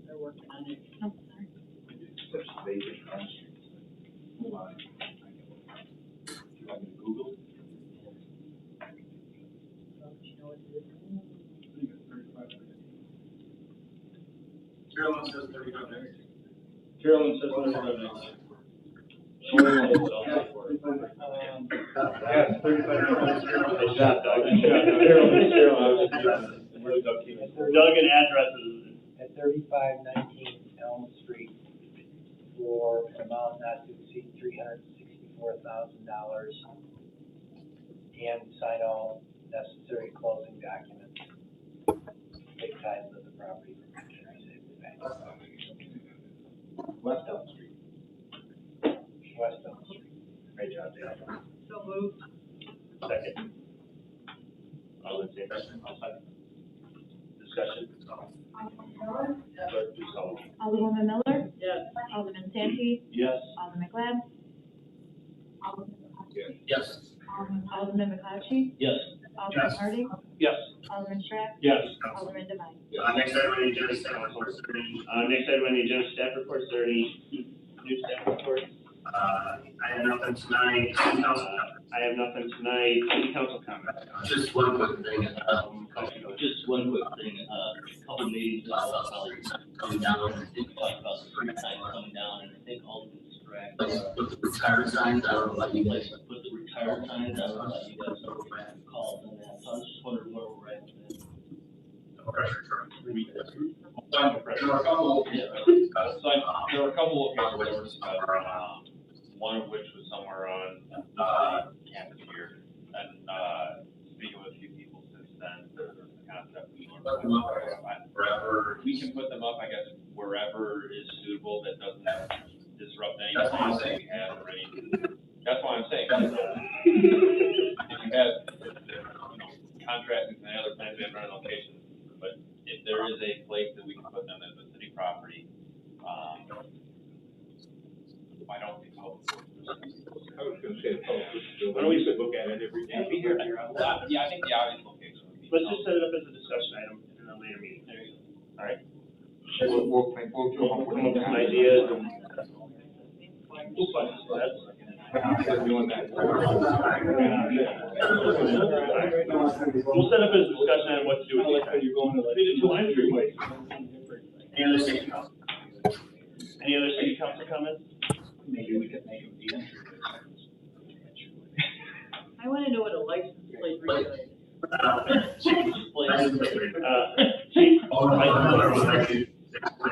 They're working on it. I'm sorry. Such vacant cross streets. Hold on. Do you want me to Google? Carolyn says 35 minutes. Carolyn says 35 minutes. Yes, 35 minutes. Good job, Doug. Doug and addresses. At 3519 Elm Street for an amount not to exceed $364,000 and sign all necessary closing documents. Take title of the property from McHenry Savings Bank. West Elm Street. West Elm Street. Great job, Dave. So moved. Second. All in favor? Discussion? Clerk, please call the roll. Alderwoman Miller, Yes. Alderman Santi, Yes. Alderman Glad, Alderman Yes. Alderman McClatchy, Yes. Alderman Harding, Yes. Alderman Strack, Yes. Alderman Devine. Next item on the agenda, staff reports. Next item on the agenda, staff reports, are there any new staff reports? I have nothing tonight. I have nothing tonight. City council comments? Just one quick thing, Just one quick thing, a couple meetings ago, I'll probably come down, I think we talked about the street sign coming down, and I think Alderman Strack. put the retired signs, I don't know about you guys. Put the retired signs, I don't know about you guys, so we're back to calls on that, so I was just wondering where we're at with that. There are a couple. There were a couple of locations that were discussed, one of which was somewhere on the campus here. And, speaking with a few people since then, there's a concept we can put them up wherever, we can put them up, I guess, wherever is suitable that doesn't disrupt any plans that we have already. That's why I'm saying, if you have, contracting and other plans we have around locations, but if there is a place that we can put them as a city property, why don't we vote? I was gonna say, Why don't we look at it every day? Be here, yeah, I think the obvious location would be. Let's just set it up as a discussion item in a later meeting. There you go. All right? We'll come up with Come up with some ideas and. We'll find We'll set up as a discussion item what to do with these. You're going to like. Two lines, three ways. Any other city council? Any other city council comments? Maybe we could make them be. I wanna know what a license plate reads. Chief,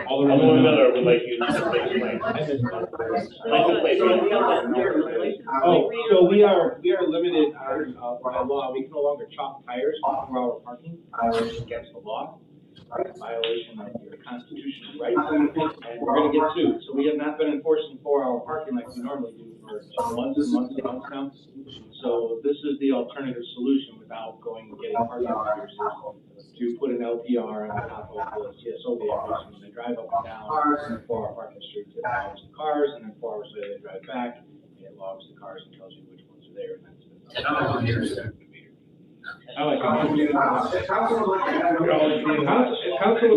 Alderman Miller would like you to explain. License plate. Oh, so we are limited on, by law, we can no longer chalk tires on 4-hour parking, violation against the law, violation of your constitutional rights, and we're gonna get sued. So we have not been enforcing 4-hour parking like we normally do for months and months and months now. So this is the alternative solution without going and getting parking meters, to put an LPR on top of the CSO vehicles, and they drive up and down 4-hour parking streets, it logs the cars, and then 4 hours later they drive back, and it logs the cars and tells you which ones are there, and that's it. I like it. Council would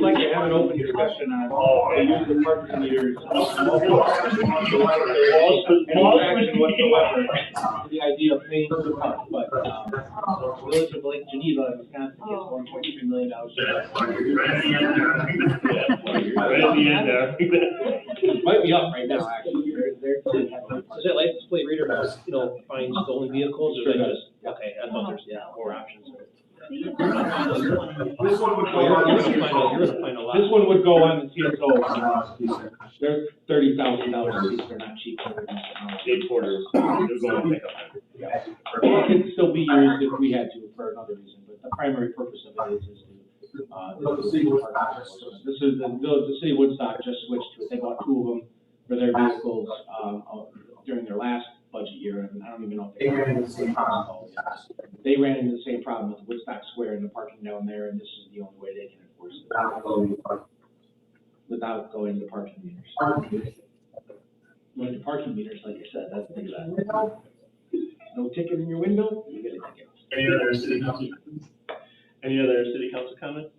like to have an open discussion on the use of parking meters. No action whatsoever, the idea of paying for the park, but, the village of Lake Geneva in Wisconsin gets $1.3 million. Right at the end there. Might be up right now, actually. They're. Is that license plate reader, find stolen vehicles, or is that just, okay, I thought there's, more options. This one would go on the CSO. They're $30,000 a piece, they're not cheap. Big quarters. They're going to take up. It could still be used if we had to for another reason, but the primary purpose of it is to, this is the city of Woodstock just switched to it. They bought 2 of them for their vehicles, during their last budget year, and I don't even know if they ran into the same problem. They ran into the same problem with Woodstock Square and the parking down there, and this is the only way they can enforce it. Without going to parking meters. Going to parking meters, like I said, that's the thing about it. No ticket in your window, you get a ticket. Any other city council? Any other city council comments?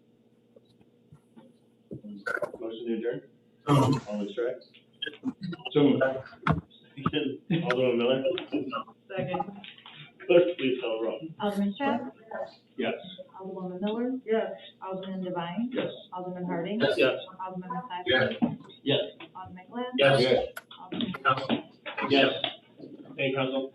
Motion to adjourn? Alderman Strack? So moved. Alderman Miller? Second. Clerk, please call the roll. Alderman Strack, Yes. Alderwoman Miller, Yes. Alderman Devine, Yes. Alderman Harding, Yes. Alderman McClatchy, Yes. Alderman Glad, Yes. Alderman. Yes. Thank you, council.